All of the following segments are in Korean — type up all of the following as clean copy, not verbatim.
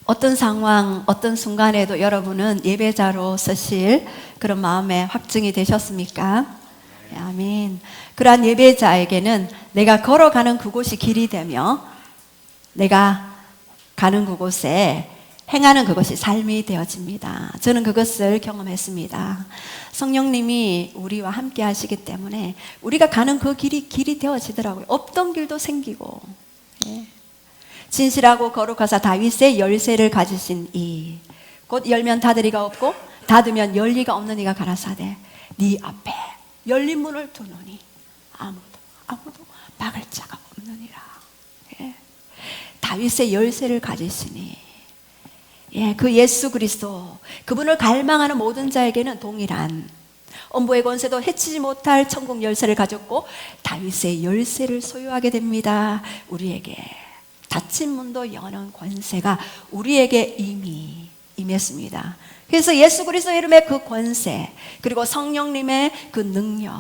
어떤 상황, 어떤 순간에도 여러분은 예배자로 서실 그런 마음에 확증이 되셨습니까? 네, 아멘. 그러한 예배자에게는 내가 걸어가는 그곳이 길이 되며 내가 가는 그곳에 행하는 그것이 삶이 되어집니다. 저는 그것을 경험했습니다. 성령님이 우리와 함께 하시기 때문에 우리가 가는 그 길이 되어지더라고요. 없던 길도 생기고. 예. 진실하고 거룩하사 다윗의 열쇠를 가지신 이 곧 열면 닫으리가 없고 닫으면 열리가 없는 이가 가라사대 네 앞에 열린 문을 두노니 아무도 막을 자가 없느니라. 예. 다윗의 열쇠를 가지시니 예, 그 예수 그리스도 그분을 갈망하는 모든 자에게는 동일한 엄부의 권세도 해치지 못할 천국 열쇠를 가졌고 다윗의 열쇠를 소유하게 됩니다. 우리에게 닫힌 문도 여는 권세가 우리에게 이미 임했습니다. 그래서 예수 그리스도의 이름의 그 권세 그리고 성령님의 그 능력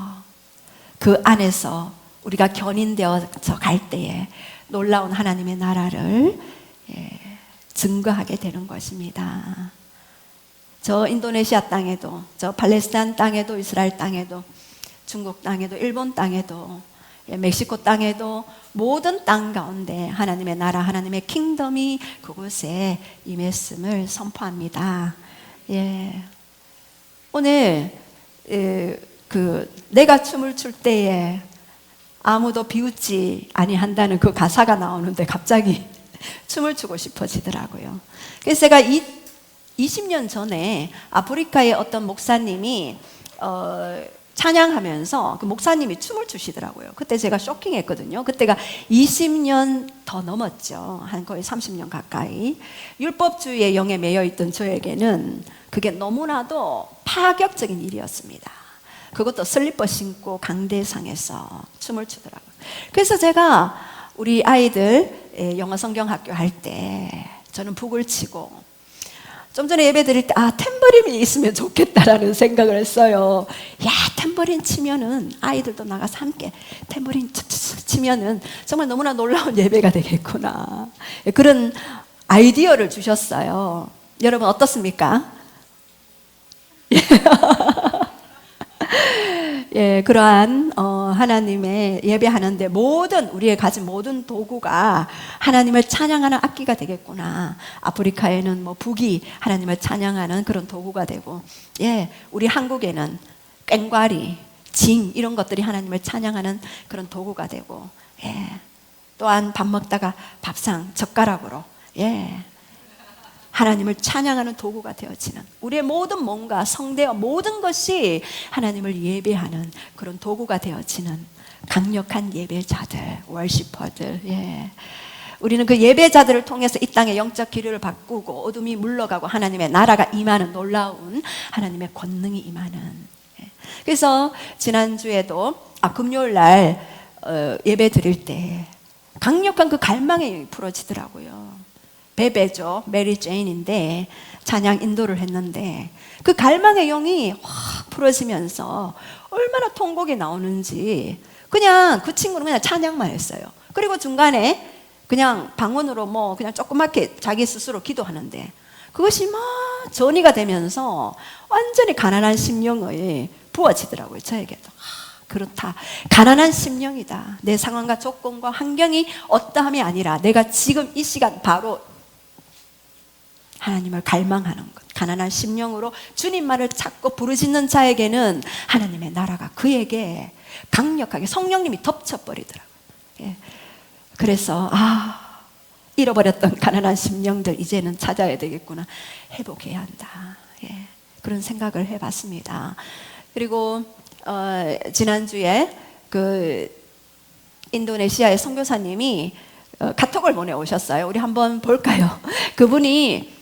그 안에서 우리가 견인되어서 갈 때에 놀라운 하나님의 나라를 증거하게 되는 것입니다. 저 인도네시아 땅에도 저 팔레스타인 땅에도 이스라엘 땅에도 중국 땅에도 일본 땅에도 멕시코 땅에도 모든 땅 가운데 하나님의 나라 하나님의 킹덤이 그곳에 임했음을 선포합니다. 예. 오늘 내가 춤을 출 때에 아무도 비웃지 아니한다는 그 가사가 나오는데 갑자기 춤을 추고 싶어지더라고요. 그래서 제가 20년 전에 아프리카의 어떤 목사님이 찬양하면서 그 목사님이 춤을 추시더라고요. 그때 제가 쇼킹했거든요. 그때가 20년 더 넘었죠. 한 거의 30년 가까이. 율법주의의 영에 매여 있던 저에게는 그게 너무나도 파격적인 일이었습니다. 그것도 슬리퍼 신고 강대상에서 춤을 추더라고요. 그래서 제가 우리 아이들 영어 성경 학교 할 때 저는 북을 치고 좀 전에 예배 드릴 때 탬버린이 있으면 좋겠다라는 생각을 했어요. 야, 탬버린 치면은 아이들도 나가서 함께 탬버린 치면은 정말 너무나 놀라운 예배가 되겠구나. 그런 아이디어를 주셨어요. 여러분 어떻습니까? 예, 그러한 하나님의 예배하는데 우리의 가진 모든 도구가 하나님을 찬양하는 악기가 되겠구나. 아프리카에는 북이 하나님을 찬양하는 그런 도구가 되고, 예, 우리 한국에는 꽹과리, 징 이런 것들이 하나님을 찬양하는 그런 도구가 되고, 예, 또한 밥 먹다가 밥상 젓가락으로, 예, 하나님을 찬양하는 도구가 되어지는 우리의 모든 몸과 성대와 모든 것이 하나님을 예배하는 그런 도구가 되어지는 강력한 예배자들, 월시퍼들. 예. 우리는 그 예배자들을 통해서 이 땅의 영적 기류를 바꾸고 어둠이 물러가고 하나님의 나라가 임하는 놀라운 하나님의 권능이 임하는. 예. 그래서 지난주에도 금요일 날 예배 드릴 때 강력한 그 갈망의 영이 풀어지더라고요. 베베죠. 메리 제인인데 찬양 인도를 했는데 그 갈망의 영이 확 풀어지면서 얼마나 통곡이 나오는지 그냥 그 친구는 그냥 찬양만 했어요. 그리고 중간에 그냥 방언으로 그냥 조그맣게 자기 스스로 기도하는데 그것이 막 전이가 되면서 완전히 가난한 심령이 부어지더라고요. 저에게도. 그렇다. 가난한 심령이다. 내 상황과 조건과 환경이 어떠함이 아니라 내가 지금 이 시간 바로 하나님을 갈망하는 것, 가난한 심령으로 주님만을 찾고 부르짖는 자에게는 하나님의 나라가 그에게 강력하게 성령님이 덮쳐버리더라고요. 예. 그래서 잃어버렸던 가난한 심령들 이제는 찾아야 되겠구나, 회복해야 한다. 예. 그런 생각을 해봤습니다. 그리고 지난주에 그 인도네시아의 선교사님이 카톡을 보내오셨어요. 우리 한번 볼까요? 그분이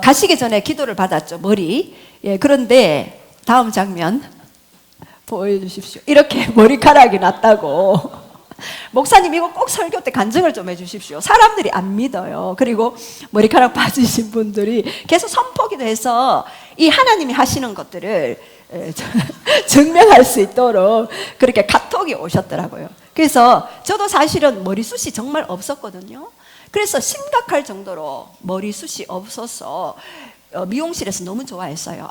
가시기 전에 기도를 받았죠. 머리. 예, 그런데 다음 장면 보여주십시오. 이렇게 머리카락이 났다고. 목사님 이거 꼭 설교 때 간증을 좀 해주십시오. 사람들이 안 믿어요. 그리고 머리카락 빠지신 분들이 계속 선포기도 해서 이 하나님이 하시는 것들을 증명할 수 있도록 그렇게 카톡이 오셨더라고요. 그래서 저도 사실은 머리숱이 정말 없었거든요. 그래서 심각할 정도로 머리숱이 없어서 미용실에서 너무 좋아했어요.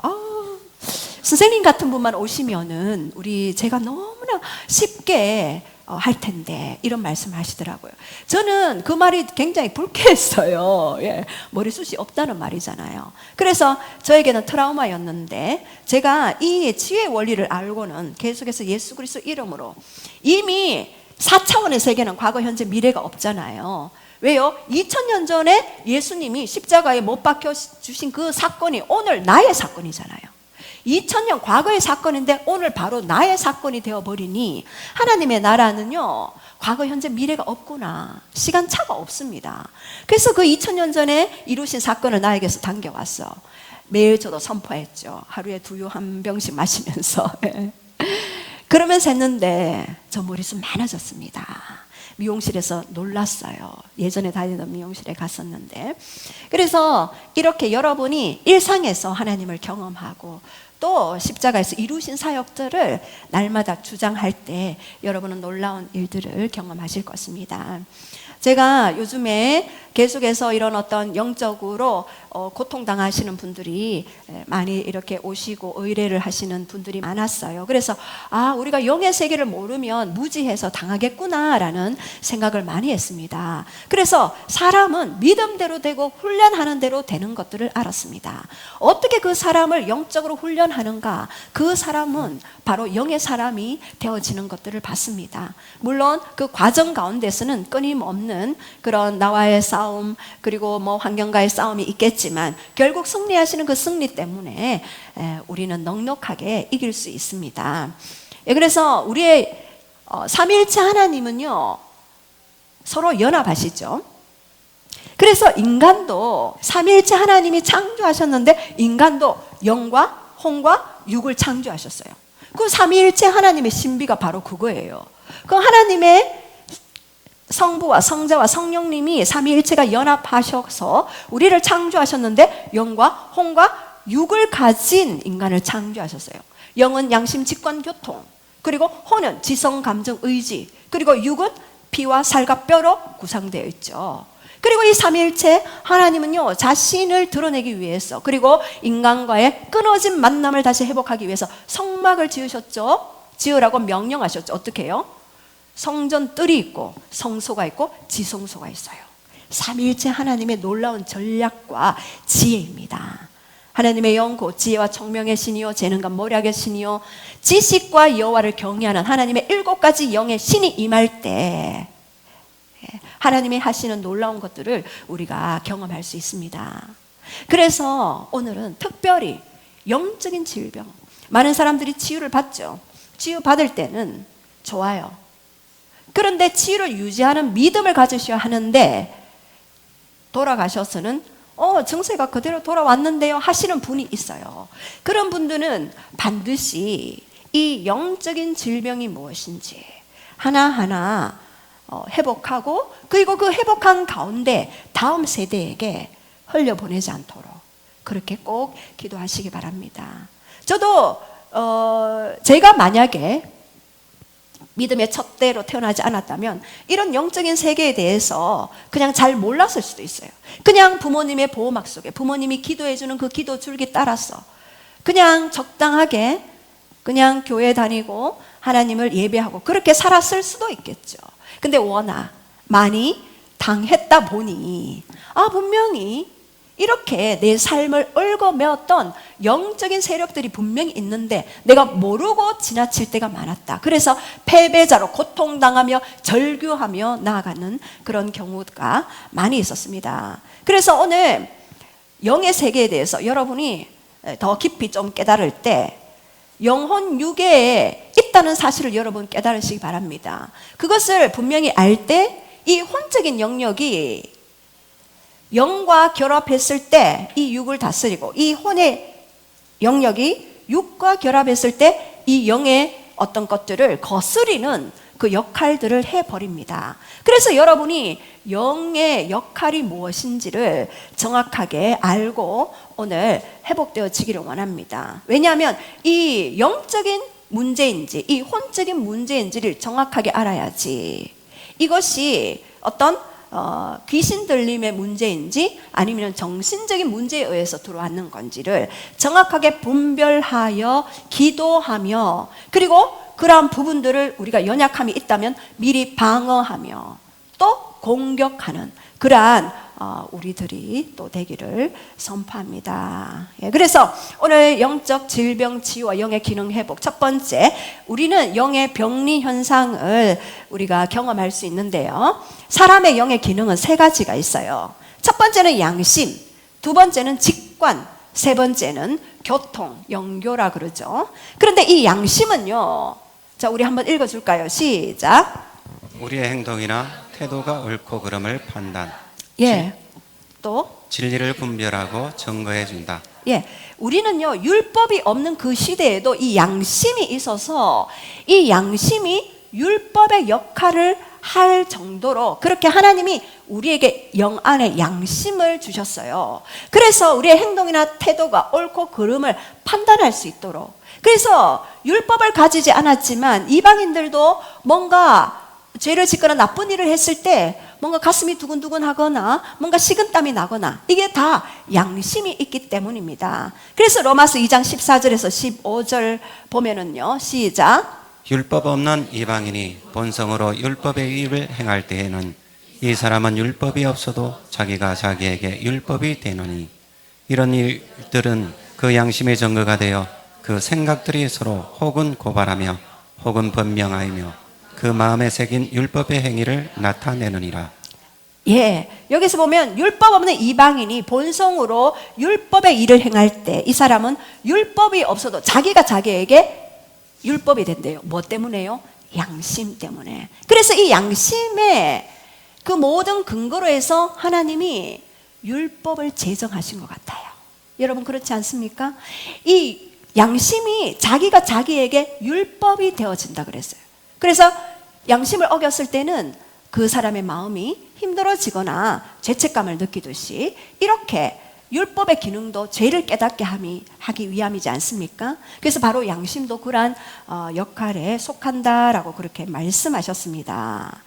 선생님 같은 분만 오시면은 제가 너무나 쉽게 할 텐데, 이런 말씀 하시더라고요. 저는 그 말이 굉장히 불쾌했어요. 예, 머리숱이 없다는 말이잖아요. 그래서 저에게는 트라우마였는데, 제가 이 치유의 원리를 알고는 계속해서 예수 그리스도 이름으로, 이미 4차원의 세계는 과거, 현재, 미래가 없잖아요. 왜요? 2000년 전에 예수님이 십자가에 못 박혀 주신 그 사건이 오늘 나의 사건이잖아요. 2000년 과거의 사건인데 오늘 바로 나의 사건이 되어버리니, 하나님의 나라는요, 과거, 현재, 미래가 없구나. 시간차가 없습니다. 그래서 그 2000년 전에 이루신 사건을 나에게서 당겨왔어. 매일 저도 선포했죠. 하루에 두유 한 병씩 마시면서. 그러면서 했는데 저 머리숱 많아졌습니다. 미용실에서 놀랐어요. 예전에 다니던 미용실에 갔었는데. 그래서 이렇게 여러분이 일상에서 하나님을 경험하고 또 십자가에서 이루신 사역들을 날마다 주장할 때 여러분은 놀라운 일들을 경험하실 것입니다. 제가 요즘에 계속해서 이런 어떤 영적으로 고통당하시는 분들이 많이 이렇게 오시고 의뢰를 하시는 분들이 많았어요. 그래서 우리가 영의 세계를 모르면 무지해서 당하겠구나라는 생각을 많이 했습니다. 그래서 사람은 믿음대로 되고 훈련하는 대로 되는 것들을 알았습니다. 어떻게 그 사람을 영적으로 훈련하는가? 그 사람은 바로 영의 사람이 되어지는 것들을 봤습니다. 물론 그 과정 가운데서는 끊임없는 그런 나와의 싸움, 그리고 뭐 환경과의 싸움이 있겠지만 결국 승리하시는 그 승리 때문에 우리는 넉넉하게 이길 수 있습니다. 그래서 우리의 삼위일체 하나님은요, 서로 연합하시죠. 그래서 인간도 삼위일체 하나님이 창조하셨는데, 인간도 영과 혼과 육을 창조하셨어요. 그 삼위일체 하나님의 신비가 바로 그거예요. 그 하나님의 성부와 성자와 성령님이 삼위일체가 연합하셔서 우리를 창조하셨는데, 영과 혼과 육을 가진 인간을 창조하셨어요. 영은 양심, 직관, 교통, 그리고 혼은 지성, 감정, 의지, 그리고 육은 피와 살과 뼈로 구성되어 있죠. 그리고 이 삼위일체 하나님은요, 자신을 드러내기 위해서, 그리고 인간과의 끊어진 만남을 다시 회복하기 위해서 성막을 지으셨죠. 지으라고 명령하셨죠. 어떻게 해요? 성전 뜰이 있고 성소가 있고 지성소가 있어요. 삼위일체 하나님의 놀라운 전략과 지혜입니다. 하나님의 영 곧 지혜와 청명의 신이요 재능과 모략의 신이요 지식과 여호와를 경외하는 하나님의 7가지 영의 신이 임할 때 하나님이 하시는 놀라운 것들을 우리가 경험할 수 있습니다. 그래서 오늘은 특별히 영적인 질병, 많은 사람들이 치유를 받죠. 치유받을 때는 좋아요. 그런데 치유를 유지하는 믿음을 가지셔야 하는데, 돌아가셔서는 증세가 그대로 돌아왔는데요 하시는 분이 있어요. 그런 분들은 반드시 이 영적인 질병이 무엇인지 하나하나 회복하고, 그리고 그 회복한 가운데 다음 세대에게 흘려보내지 않도록 그렇게 꼭 기도하시기 바랍니다. 저도 제가 만약에 믿음의 첫 대로 태어나지 않았다면 이런 영적인 세계에 대해서 그냥 잘 몰랐을 수도 있어요. 그냥 부모님의 보호막 속에 부모님이 기도해주는 그 기도 줄기 따라서 그냥 적당하게 그냥 교회 다니고 하나님을 예배하고 그렇게 살았을 수도 있겠죠. 근데 워낙 많이 당했다 보니 분명히 이렇게 내 삶을 얽어매었던 영적인 세력들이 분명히 있는데 내가 모르고 지나칠 때가 많았다. 그래서 패배자로 고통당하며 절규하며 나아가는 그런 경우가 많이 있었습니다. 그래서 오늘 영의 세계에 대해서 여러분이 더 깊이 좀 깨달을 때 영혼 유계에 있다는 사실을 여러분 깨달으시기 바랍니다. 그것을 분명히 알 때 이 혼적인 영역이 영과 결합했을 때 이 육을 다스리고, 이 혼의 영역이 육과 결합했을 때 이 영의 어떤 것들을 거스리는 그 역할들을 해버립니다. 그래서 여러분이 영의 역할이 무엇인지를 정확하게 알고 오늘 회복되어지기를 원합니다. 왜냐하면 이 영적인 문제인지 이 혼적인 문제인지를 정확하게 알아야지 이것이 어떤 귀신 들림의 문제인지 아니면 정신적인 문제에 의해서 들어왔는 건지를 정확하게 분별하여 기도하며, 그리고 그러한 부분들을 우리가 연약함이 있다면 미리 방어하며 또 공격하는 그러한 우리들이 또 되기를 선포합니다. 예, 그래서 오늘 영적 질병 치유와 영의 기능 회복, 첫 번째, 우리는 영의 병리 현상을 우리가 경험할 수 있는데요. 사람의 영의 기능은 세 가지가 있어요. 첫 번째는 양심, 두 번째는 직관, 세 번째는 교통, 영교라 그러죠. 그런데 이 양심은요, 자, 우리 한번 읽어줄까요? 시작. 우리의 행동이나 태도가 옳고 그름을 판단. 예. 또 진리를 분별하고 증거해 준다. 예. 우리는요, 율법이 없는 그 시대에도 이 양심이 있어서 이 양심이 율법의 역할을 할 정도로 그렇게 하나님이 우리에게 영 안에 양심을 주셨어요. 그래서 우리의 행동이나 태도가 옳고 그름을 판단할 수 있도록. 그래서 율법을 가지지 않았지만 이방인들도 뭔가 죄를 짓거나 나쁜 일을 했을 때 뭔가 가슴이 두근두근 하거나 뭔가 식은땀이 나거나 이게 다 양심이 있기 때문입니다. 그래서 로마서 2장 14절에서 15절 보면은요, 시작. 율법 없는 이방인이 본성으로 율법의 일을 행할 때에는 이 사람은 율법이 없어도 자기가 자기에게 율법이 되느니 이런 일들은 그 양심의 증거가 되어 그 생각들이 서로 혹은 고발하며 혹은 변명하며 그 마음에 새긴 율법의 행위를 나타내느니라. 예, 여기서 보면 율법 없는 이방인이 본성으로 율법의 일을 행할 때 이 사람은 율법이 없어도 자기가 자기에게 율법이 된대요. 뭐 때문에요? 양심 때문에. 그래서 이 양심의 그 모든 근거로 해서 하나님이 율법을 제정하신 것 같아요. 여러분 그렇지 않습니까? 이 양심이 자기가 자기에게 율법이 되어진다 그랬어요. 그래서 양심을 어겼을 때는 그 사람의 마음이 힘들어지거나 죄책감을 느끼듯이 이렇게 율법의 기능도 죄를 깨닫게 하기 위함이지 않습니까? 그래서 바로 양심도 그러한 역할에 속한다라고 그렇게 말씀하셨습니다.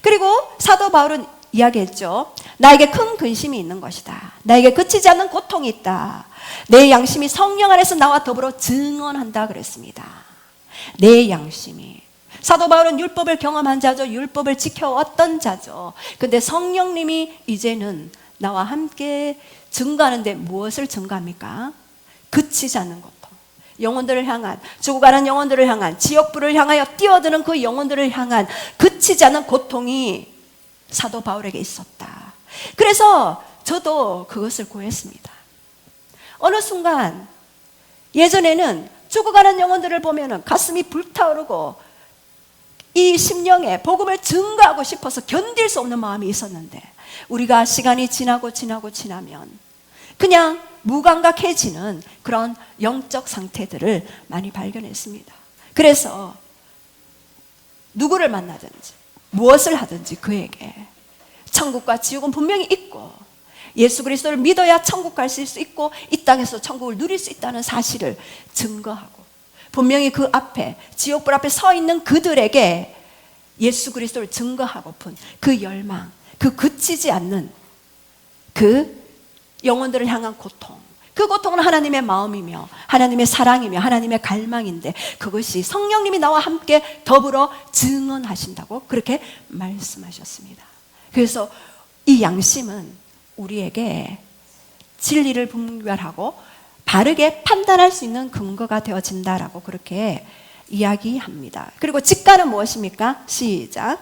그리고 사도 바울은 이야기했죠. 나에게 큰 근심이 있는 것이다. 나에게 그치지 않는 고통이 있다. 내 양심이 성령 안에서 나와 더불어 증언한다 그랬습니다. 내 양심이. 사도 바울은 율법을 경험한 자죠. 율법을 지켜왔던 자죠. 근데 성령님이 이제는 나와 함께 증거하는데 무엇을 증거합니까? 그치지 않는 고통. 영혼들을 향한, 죽어가는 영혼들을 향한, 지옥불을 향하여 뛰어드는 그 영혼들을 향한 그치지 않는 고통이 사도 바울에게 있었다. 그래서 저도 그것을 구했습니다. 어느 순간 예전에는 죽어가는 영혼들을 보면 가슴이 불타오르고 이 심령에 복음을 증거하고 싶어서 견딜 수 없는 마음이 있었는데 우리가 시간이 지나면 그냥 무감각해지는 그런 영적 상태들을 많이 발견했습니다. 그래서 누구를 만나든지 무엇을 하든지 그에게 천국과 지옥은 분명히 있고 예수 그리스도를 믿어야 천국 갈 수 있고 이 땅에서 천국을 누릴 수 있다는 사실을 증거하고 분명히 그 앞에 지옥불 앞에 서 있는 그들에게 예수 그리스도를 증거하고픈 그 열망, 그 그치지 않는 그 영혼들을 향한 고통, 그 고통은 하나님의 마음이며 하나님의 사랑이며 하나님의 갈망인데 그것이 성령님이 나와 함께 더불어 증언하신다고 그렇게 말씀하셨습니다. 그래서 이 양심은 우리에게 진리를 분별하고 바르게 판단할 수 있는 근거가 되어진다라고 그렇게 이야기합니다. 그리고 직관은 무엇입니까? 시작.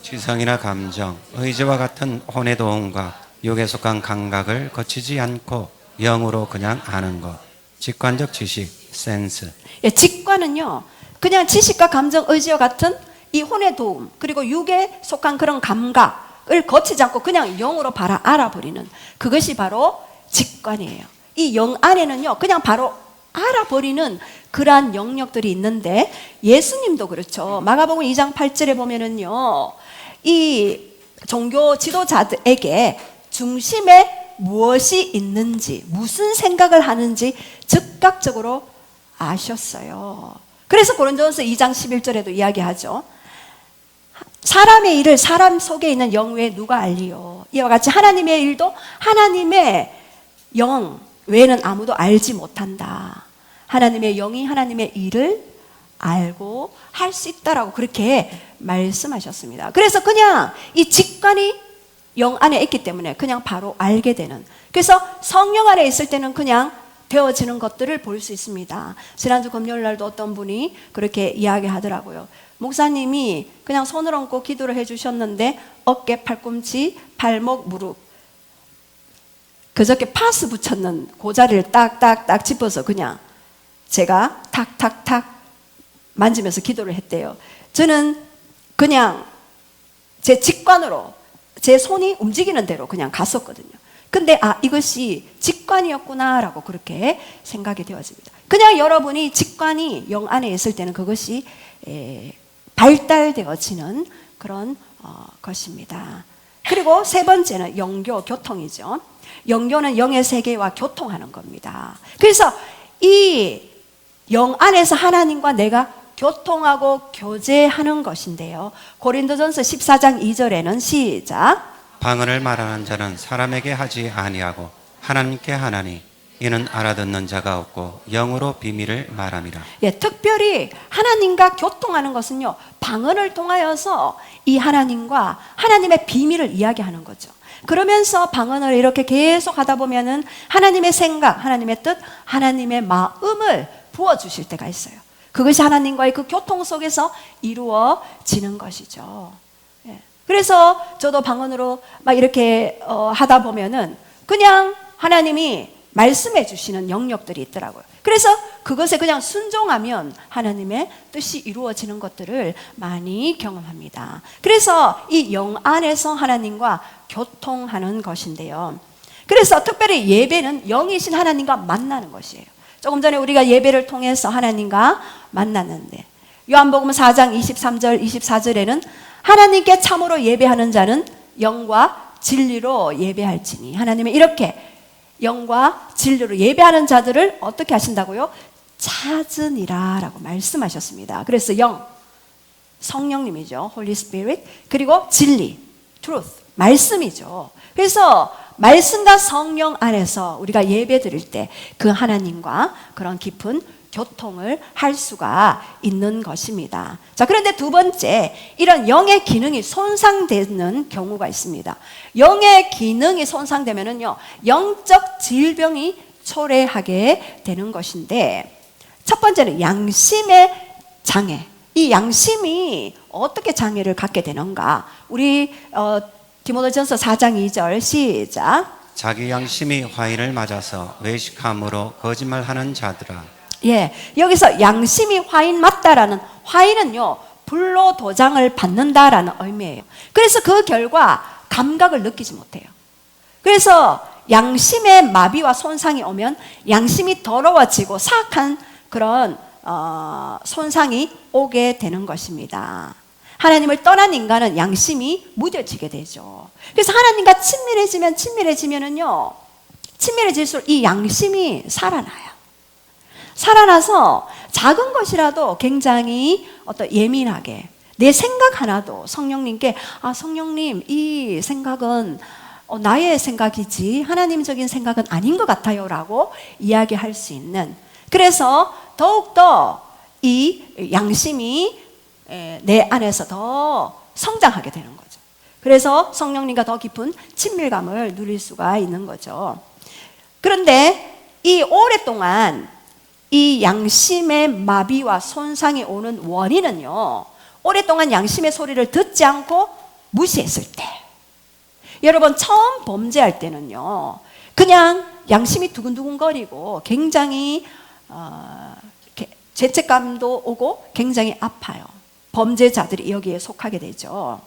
지성이나 감정, 의지와 같은 혼의 도움과 육에 속한 감각을 거치지 않고 영으로 그냥 아는 것. 직관적 지식, 센스. 예, 직관은요, 그냥 지식과 감정, 의지와 같은 이 혼의 도움, 그리고 육에 속한 그런 감각을 거치지 않고 그냥 영으로 바로 알아버리는 그것이 바로 직관이에요. 이 영 안에는요, 그냥 바로 알아버리는 그러한 영역들이 있는데 예수님도 그렇죠. 마가복음 2장 8절에 보면은요, 이 종교 지도자들에게 중심에 무엇이 있는지, 무슨 생각을 하는지 즉각적으로 아셨어요. 그래서 고린도전서 2장 11절에도 이야기하죠. 사람의 일을 사람 속에 있는 영 외에 누가 알리요? 이와 같이 하나님의 일도 하나님의 영 외에는 아무도 알지 못한다. 하나님의 영이 하나님의 일을 알고 할 수 있다라고 그렇게 말씀하셨습니다. 그래서 그냥 이 직관이 영 안에 있기 때문에 그냥 바로 알게 되는, 그래서 성령 안에 있을 때는 그냥 되어지는 것들을 볼 수 있습니다. 지난주 금요일 날도 어떤 분이 그렇게 이야기하더라고요. 목사님이 그냥 손을 얹고 기도를 해주셨는데 어깨, 팔꿈치, 발목, 무릎 그저께 파스 붙였는 그 자리를 딱딱딱 짚어서 그냥 제가 탁탁탁 만지면서 기도를 했대요. 저는 그냥 제 직관으로 제 손이 움직이는 대로 그냥 갔었거든요. 근데 이것이 직관이었구나라고 그렇게 생각이 되어집니다. 그냥 여러분이 직관이 영 안에 있을 때는 그것이 발달되어지는 그런 것입니다. 그리고 세 번째는 영교, 교통이죠. 영교는 영의 세계와 교통하는 겁니다. 그래서 이 영 안에서 하나님과 내가 교통하고 교제하는 것인데요. 고린도전서 14장 2절에는 시작. 방언을 말하는 자는 사람에게 하지 아니하고 하나님께 하나니 이는 알아듣는 자가 없고 영으로 비밀을 말함이라. 예, 특별히 하나님과 교통하는 것은요, 방언을 통하여서 이 하나님과 하나님의 비밀을 이야기하는 거죠. 그러면서 방언을 이렇게 계속 하다 보면은 하나님의 생각, 하나님의 뜻, 하나님의 마음을 부어주실 때가 있어요. 그것이 하나님과의 그 교통 속에서 이루어지는 것이죠. 예. 그래서 저도 방언으로 막 이렇게 하다 보면은 그냥 하나님이 말씀해 주시는 영역들이 있더라고요. 그래서 그것에 그냥 순종하면 하나님의 뜻이 이루어지는 것들을 많이 경험합니다. 그래서 이 영 안에서 하나님과 교통하는 것인데요. 그래서 특별히 예배는 영이신 하나님과 만나는 것이에요. 조금 전에 우리가 예배를 통해서 하나님과 만났는데 요한복음 4장 23절 24절에는 하나님께 참으로 예배하는 자는 영과 진리로 예배할지니, 하나님은 이렇게 영과 진리로 예배하는 자들을 어떻게 하신다고요? 찾으니라 라고 말씀하셨습니다. 그래서 영, 성령님이죠. Holy Spirit. 그리고 진리, truth, 말씀이죠. 그래서 말씀과 성령 안에서 우리가 예배 드릴 때 그 하나님과 그런 깊은 교통을 할 수가 있는 것입니다. 자, 그런데 두 번째, 이런 영의 기능이 손상되는 경우가 있습니다. 영의 기능이 손상되면은요, 영적 질병이 초래하게 되는 것인데, 첫 번째는 양심의 장애. 이 양심이 어떻게 장애를 갖게 되는가? 우리 디모데전서 4장 2절 시작. 자기 양심이 화인을 맞아서 외식함으로 거짓말하는 자들아. 예, 여기서 양심이 화인 맞다라는, 화인은요 불로 도장을 받는다라는 의미예요. 그래서 그 결과 감각을 느끼지 못해요. 그래서 양심의 마비와 손상이 오면 양심이 더러워지고 사악한 그런 손상이 오게 되는 것입니다. 하나님을 떠난 인간은 양심이 무뎌지게 되죠. 그래서 하나님과 친밀해지면은요, 친밀해질수록 이 양심이 살아나요. 살아나서 작은 것이라도 굉장히 예민하게, 내 생각 하나도 성령님께 성령님 이 생각은 나의 생각이지 하나님적인 생각은 아닌 것 같아요 라고 이야기할 수 있는, 그래서 더욱더 이 양심이 내 안에서 더 성장하게 되는 거죠. 그래서 성령님과 더 깊은 친밀감을 누릴 수가 있는 거죠. 그런데 이 오랫동안 이 양심의 마비와 손상이 오는 원인은요, 오랫동안 양심의 소리를 듣지 않고 무시했을 때, 여러분 처음 범죄할 때는요 그냥 양심이 두근두근거리고 굉장히 죄책감도 오고 굉장히 아파요. 범죄자들이 여기에 속하게 되죠.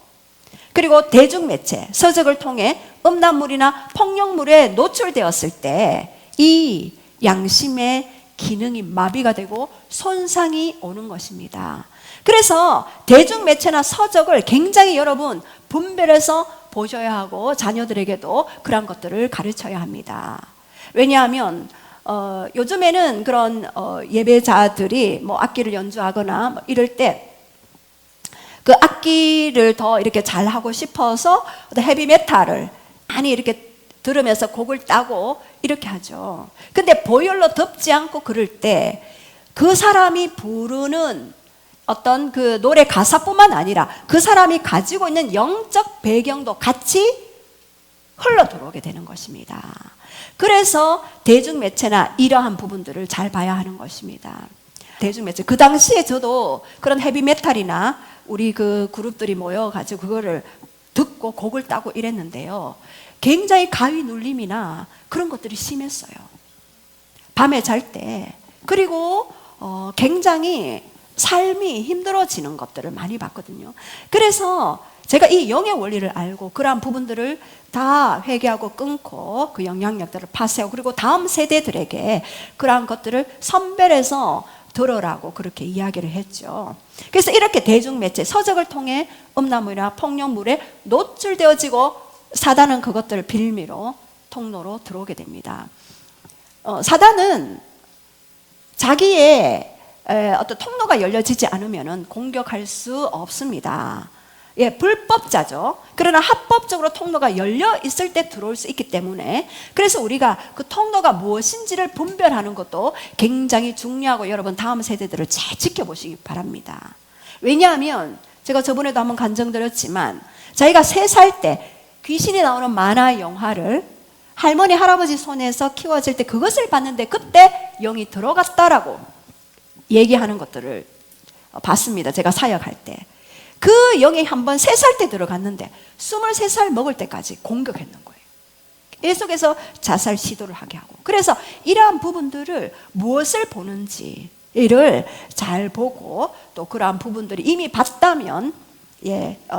그리고 대중매체, 서적을 통해 음란물이나 폭력물에 노출되었을 때 이 양심의 기능이 마비가 되고 손상이 오는 것입니다. 그래서 대중매체나 서적을 굉장히 여러분 분별해서 보셔야 하고 자녀들에게도 그런 것들을 가르쳐야 합니다. 왜냐하면 요즘에는 그런 예배자들이 뭐 악기를 연주하거나 뭐 이럴 때 그 악기를 더 이렇게 잘 하고 싶어서 헤비메탈을 많이 이렇게 들으면서 곡을 따고 이렇게 하죠. 근데 보혈로 덮지 않고 그럴 때 그 사람이 부르는 어떤 그 노래 가사뿐만 아니라 그 사람이 가지고 있는 영적 배경도 같이 흘러 들어오게 되는 것입니다. 그래서 대중매체나 이러한 부분들을 잘 봐야 하는 것입니다. 대중매체. 그 당시에 저도 그런 헤비메탈이나 우리 그 그룹들이 모여가지고 그거를 듣고 곡을 따고 이랬는데요. 굉장히 가위 눌림이나 그런 것들이 심했어요. 밤에 잘 때. 그리고 굉장히 삶이 힘들어지는 것들을 많이 봤거든요. 그래서 제가 이 영의 원리를 알고 그러한 부분들을 다 회개하고 끊고 그 영향력들을 파쇄하고 그리고 다음 세대들에게 그러한 것들을 선별해서 들으라고 그렇게 이야기를 했죠. 그래서 이렇게 대중매체, 서적을 통해 음란물이나 폭력물에 노출되어지고 사단은 그것들을 빌미로 통로로 들어오게 됩니다. 사단은 자기의 어떤 통로가 열려지지 않으면 공격할 수 없습니다. 예, 불법자죠. 그러나 합법적으로 통로가 열려 있을 때 들어올 수 있기 때문에 그래서 우리가 그 통로가 무엇인지를 분별하는 것도 굉장히 중요하고 여러분 다음 세대들을 잘 지켜보시기 바랍니다. 왜냐하면 제가 저번에도 한번 간증드렸지만 자기가 3살 때 귀신이 나오는 만화 영화를 할머니 할아버지 손에서 키워질 때 그것을 봤는데 그때 영이 들어갔다라고 얘기하는 것들을 봤습니다. 제가 사역할 때. 그 영이 한번 3살 때 들어갔는데 23살 먹을 때까지 공격했는 거예요. 계속해서 자살 시도를 하게 하고. 그래서 이러한 부분들을 무엇을 보는지를 잘 보고 또 그러한 부분들이 이미 봤다면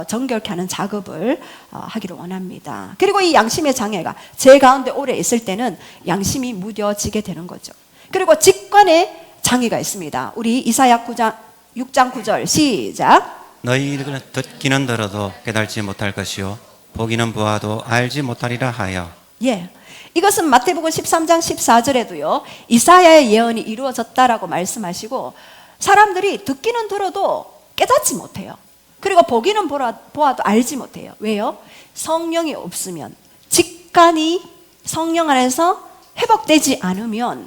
정결케 하는 작업을 하기를 원합니다. 그리고 이 양심의 장애가 제 가운데 오래 있을 때는 양심이 무뎌지게 되는 거죠. 그리고 직관의 장애가 있습니다. 우리 이사야 6장 9절 시작. 너희는 듣기는 들어도 깨달지 못할 것이요 보기는 보아도 알지 못하리라 하여. 예, 이것은 마태복음 13장 14절에도요 이사야의 예언이 이루어졌다라고 말씀하시고 사람들이 듣기는 들어도 깨닫지 못해요. 그리고 보기는 보아도 알지 못해요. 왜요? 성령이 없으면 직관이 성령 안에서 회복되지 않으면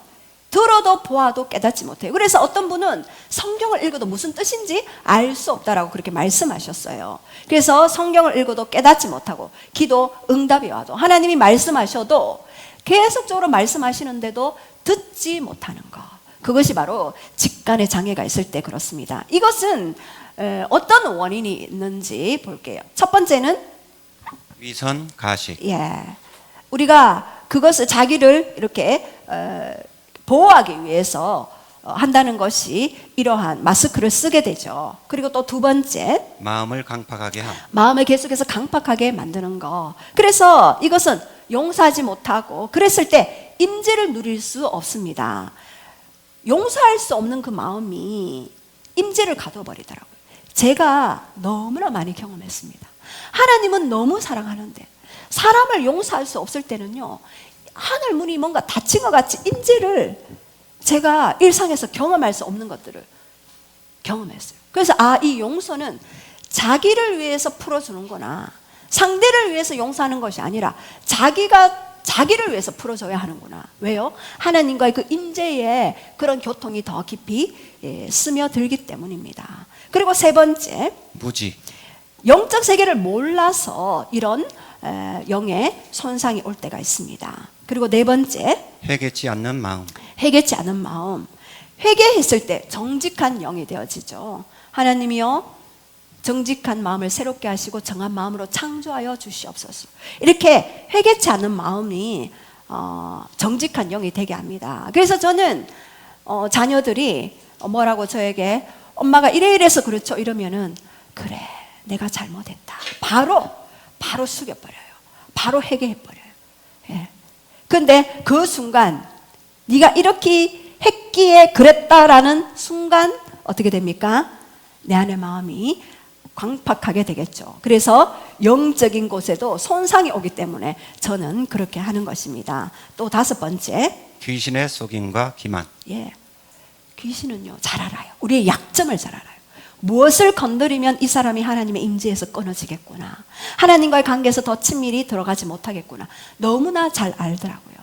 들어도 보아도 깨닫지 못해요. 그래서 어떤 분은 성경을 읽어도 무슨 뜻인지 알 수 없다라고 그렇게 말씀하셨어요. 그래서 성경을 읽어도 깨닫지 못하고 기도 응답이 와도 하나님이 말씀하셔도 계속적으로 말씀하시는데도 듣지 못하는 것. 그것이 바로 직관의 장애가 있을 때 그렇습니다. 이것은 어떤 원인이 있는지 볼게요. 첫 번째는 위선 가식. 우리가 그것을 자기를 이렇게 보호하기 위해서 한다는 것이 이러한 마스크를 쓰게 되죠. 그리고 또 두 번째 마음을 강팍하게 함. 마음을 계속해서 강팍하게 만드는 거. 그래서 이것은 용서하지 못하고 그랬을 때 임재를 누릴 수 없습니다. 용서할 수 없는 그 마음이 임재를 가둬버리더라고요. 제가 너무나 많이 경험했습니다. 하나님은 너무 사랑하는데 사람을 용서할 수 없을 때는요 하늘 문이 뭔가 닫힌 것 같이 임재를 제가 일상에서 경험할 수 없는 것들을 경험했어요. 그래서 이 용서는 자기를 위해서 풀어주는구나. 상대를 위해서 용서하는 것이 아니라 자기가 자기를 위해서 풀어줘야 하는구나. 왜요? 하나님과의 그 임재의 그런 교통이 더 깊이 스며들기 때문입니다. 그리고 세 번째, 무지. 영적 세계를 몰라서 이런 영의 손상이 올 때가 있습니다. 그리고 네 번째, 회개치 않는 마음. 회개치 않은 마음. 회개했을 때 정직한 영이 되어지죠. 하나님이요 정직한 마음을 새롭게 하시고 정한 마음으로 창조하여 주시옵소서. 이렇게 회개치 않은 마음이 정직한 영이 되게 합니다. 그래서 저는 자녀들이 뭐라고 저에게 엄마가 이래서 그렇죠 이러면은 그래 내가 잘못했다 바로 숙여버려요. 바로 회개해버려요. 그런데 그 순간 네가 이렇게 했기에 그랬다라는 순간 어떻게 됩니까? 내 안의 마음이 광팍하게 되겠죠. 그래서 영적인 곳에도 손상이 오기 때문에 저는 그렇게 하는 것입니다. 또 다섯 번째, 귀신의 속임과 기만. 귀신은요 잘 알아요. 우리의 약점을 잘 알아요. 무엇을 건드리면 이 사람이 하나님의 임재에서 끊어지겠구나, 하나님과의 관계에서 더 친밀히 들어가지 못하겠구나, 너무나 잘 알더라고요.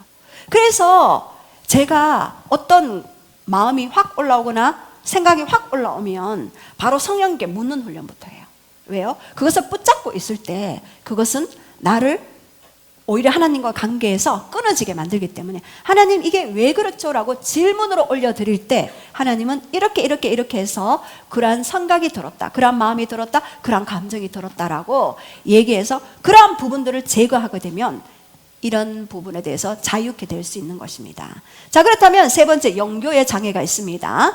그래서 제가 어떤 마음이 확 올라오거나 생각이 확 올라오면 바로 성령님께 묻는 훈련부터 해요. 왜요? 그것을 붙잡고 있을 때 그것은 나를 오히려 하나님과 관계에서 끊어지게 만들기 때문에, 하나님 이게 왜 그렇죠? 라고 질문으로 올려드릴 때 하나님은 이렇게 해서 그러한 생각이 들었다, 그러한 마음이 들었다, 그러한 감정이 들었다라고 얘기해서 그러한 부분들을 제거하게 되면 이런 부분에 대해서 자유케 될 수 있는 것입니다. 자, 그렇다면 세 번째, 영교의 장애가 있습니다.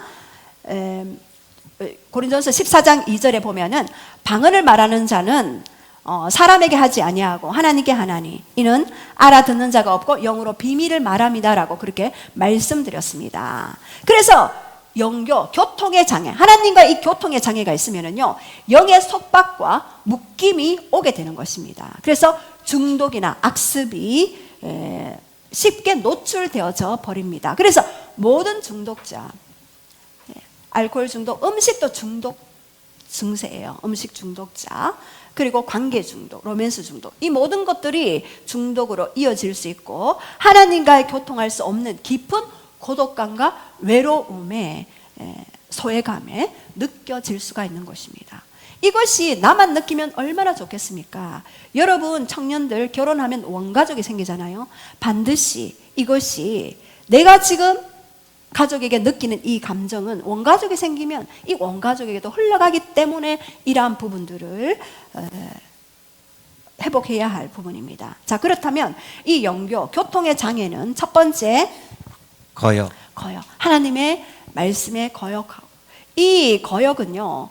고린도전서 14장 2절에 보면은 방언을 말하는 자는 사람에게 하지 아니하고 하나님께 하나니 이는 알아듣는 자가 없고 영으로 비밀을 말합니다라고 그렇게 말씀드렸습니다. 그래서 영교, 교통의 장애, 하나님과 이 교통의 장애가 있으면은요, 영의 속박과 묶임이 오게 되는 것입니다. 그래서 중독이나 악습이 쉽게 노출되어져 버립니다. 그래서 모든 중독자, 알코올 중독, 음식도 중독 증세예요. 음식 중독자, 그리고 관계 중독, 로맨스 중독, 이 모든 것들이 중독으로 이어질 수 있고 하나님과의 교통할 수 없는 깊은 고독감과 외로움에, 소외감에 느껴질 수가 있는 것입니다. 이것이 나만 느끼면 얼마나 좋겠습니까? 여러분 청년들 결혼하면 원가족이 생기잖아요. 반드시 이것이 내가 지금 가족에게 느끼는 이 감정은 원가족이 생기면 이 원가족에게도 흘러가기 때문에 이러한 부분들을 회복해야 할 부분입니다. 자, 그렇다면 이 영교, 교통의 장애는 첫 번째 거역. 하나님의 말씀에 거역하고, 이 거역은요,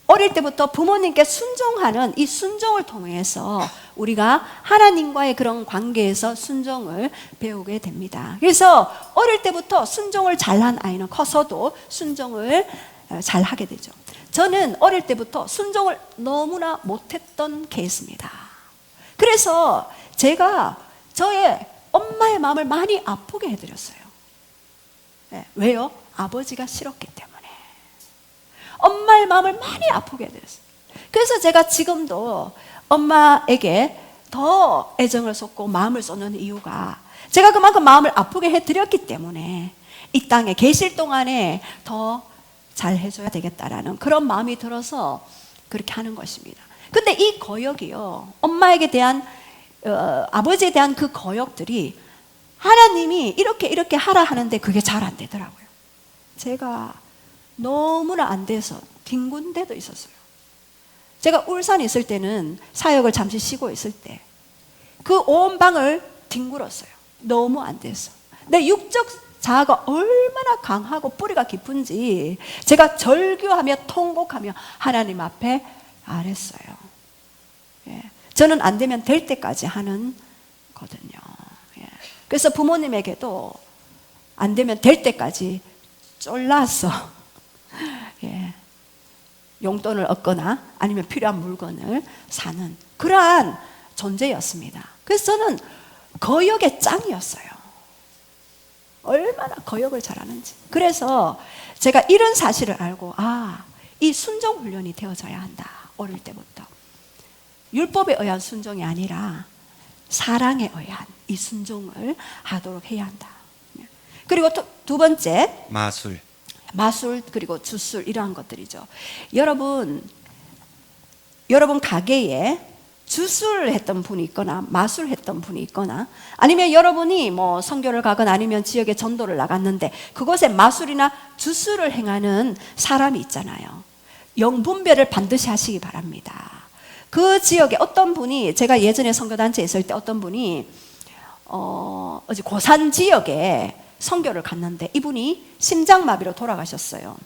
어릴 때부터 부모님께 순종하는 이 순종을 통해서 우리가 하나님과의 그런 관계에서 순종을 배우게 됩니다. 그래서 어릴 때부터 순종을 잘한 아이는 커서도 순종을 잘하게 되죠. 저는 어릴 때부터 순종을 너무나 못했던 케이스입니다. 그래서 제가 저의 엄마의 마음을 많이 아프게 해드렸어요. 왜요? 아버지가 싫었기 때문에. 엄마의 마음을 많이 아프게 해드렸어요. 그래서 제가 지금도 엄마에게 더 애정을 쏟고 마음을 쏟는 이유가 제가 그만큼 마음을 아프게 해드렸기 때문에 이 땅에 계실 동안에 더 잘 해줘야 되겠다라는 그런 마음이 들어서 그렇게 하는 것입니다. 근데 이 거역이요, 엄마에게 대한 아버지에 대한 그 거역들이 하나님이 이렇게 하라 하는데 그게 잘 안 되더라고요. 제가 너무나 안 돼서 뒹군 데도 있었어요. 제가 울산에 있을 때는 사역을 잠시 쉬고 있을 때 그 온 방을 뒹굴었어요. 너무 안 돼서. 내 육적 자아가 얼마나 강하고 뿌리가 깊은지 제가 절규하며 통곡하며 하나님 앞에 아랬어요. 저는 안 되면 될 때까지 하는 거든요. 그래서 부모님에게도 안 되면 될 때까지 쫄라서 용돈을 얻거나 아니면 필요한 물건을 사는 그러한 존재였습니다. 그래서 저는 거역의 짱이었어요. 얼마나 거역을 잘하는지. 그래서 제가 이런 사실을 알고, 이 순종 훈련이 되어져야 한다. 어릴 때부터. 율법에 의한 순종이 아니라 사랑에 의한 이 순종을 하도록 해야 한다. 그리고 두 번째, 마술 그리고 주술, 이러한 것들이죠. 여러분 가게에 주술했던 분이 있거나 마술했던 분이 있거나 아니면 여러분이 뭐 선교를 가거나 아니면 지역에 전도를 나갔는데 그곳에 마술이나 주술을 행하는 사람이 있잖아요. 영분별을 반드시 하시기 바랍니다. 그 지역에 어떤 분이, 제가 예전에 선교단체에 있을 때 어떤 분이 어디 고산 지역에 선교를 갔는데 이분이 심장마비로 돌아가셨어요.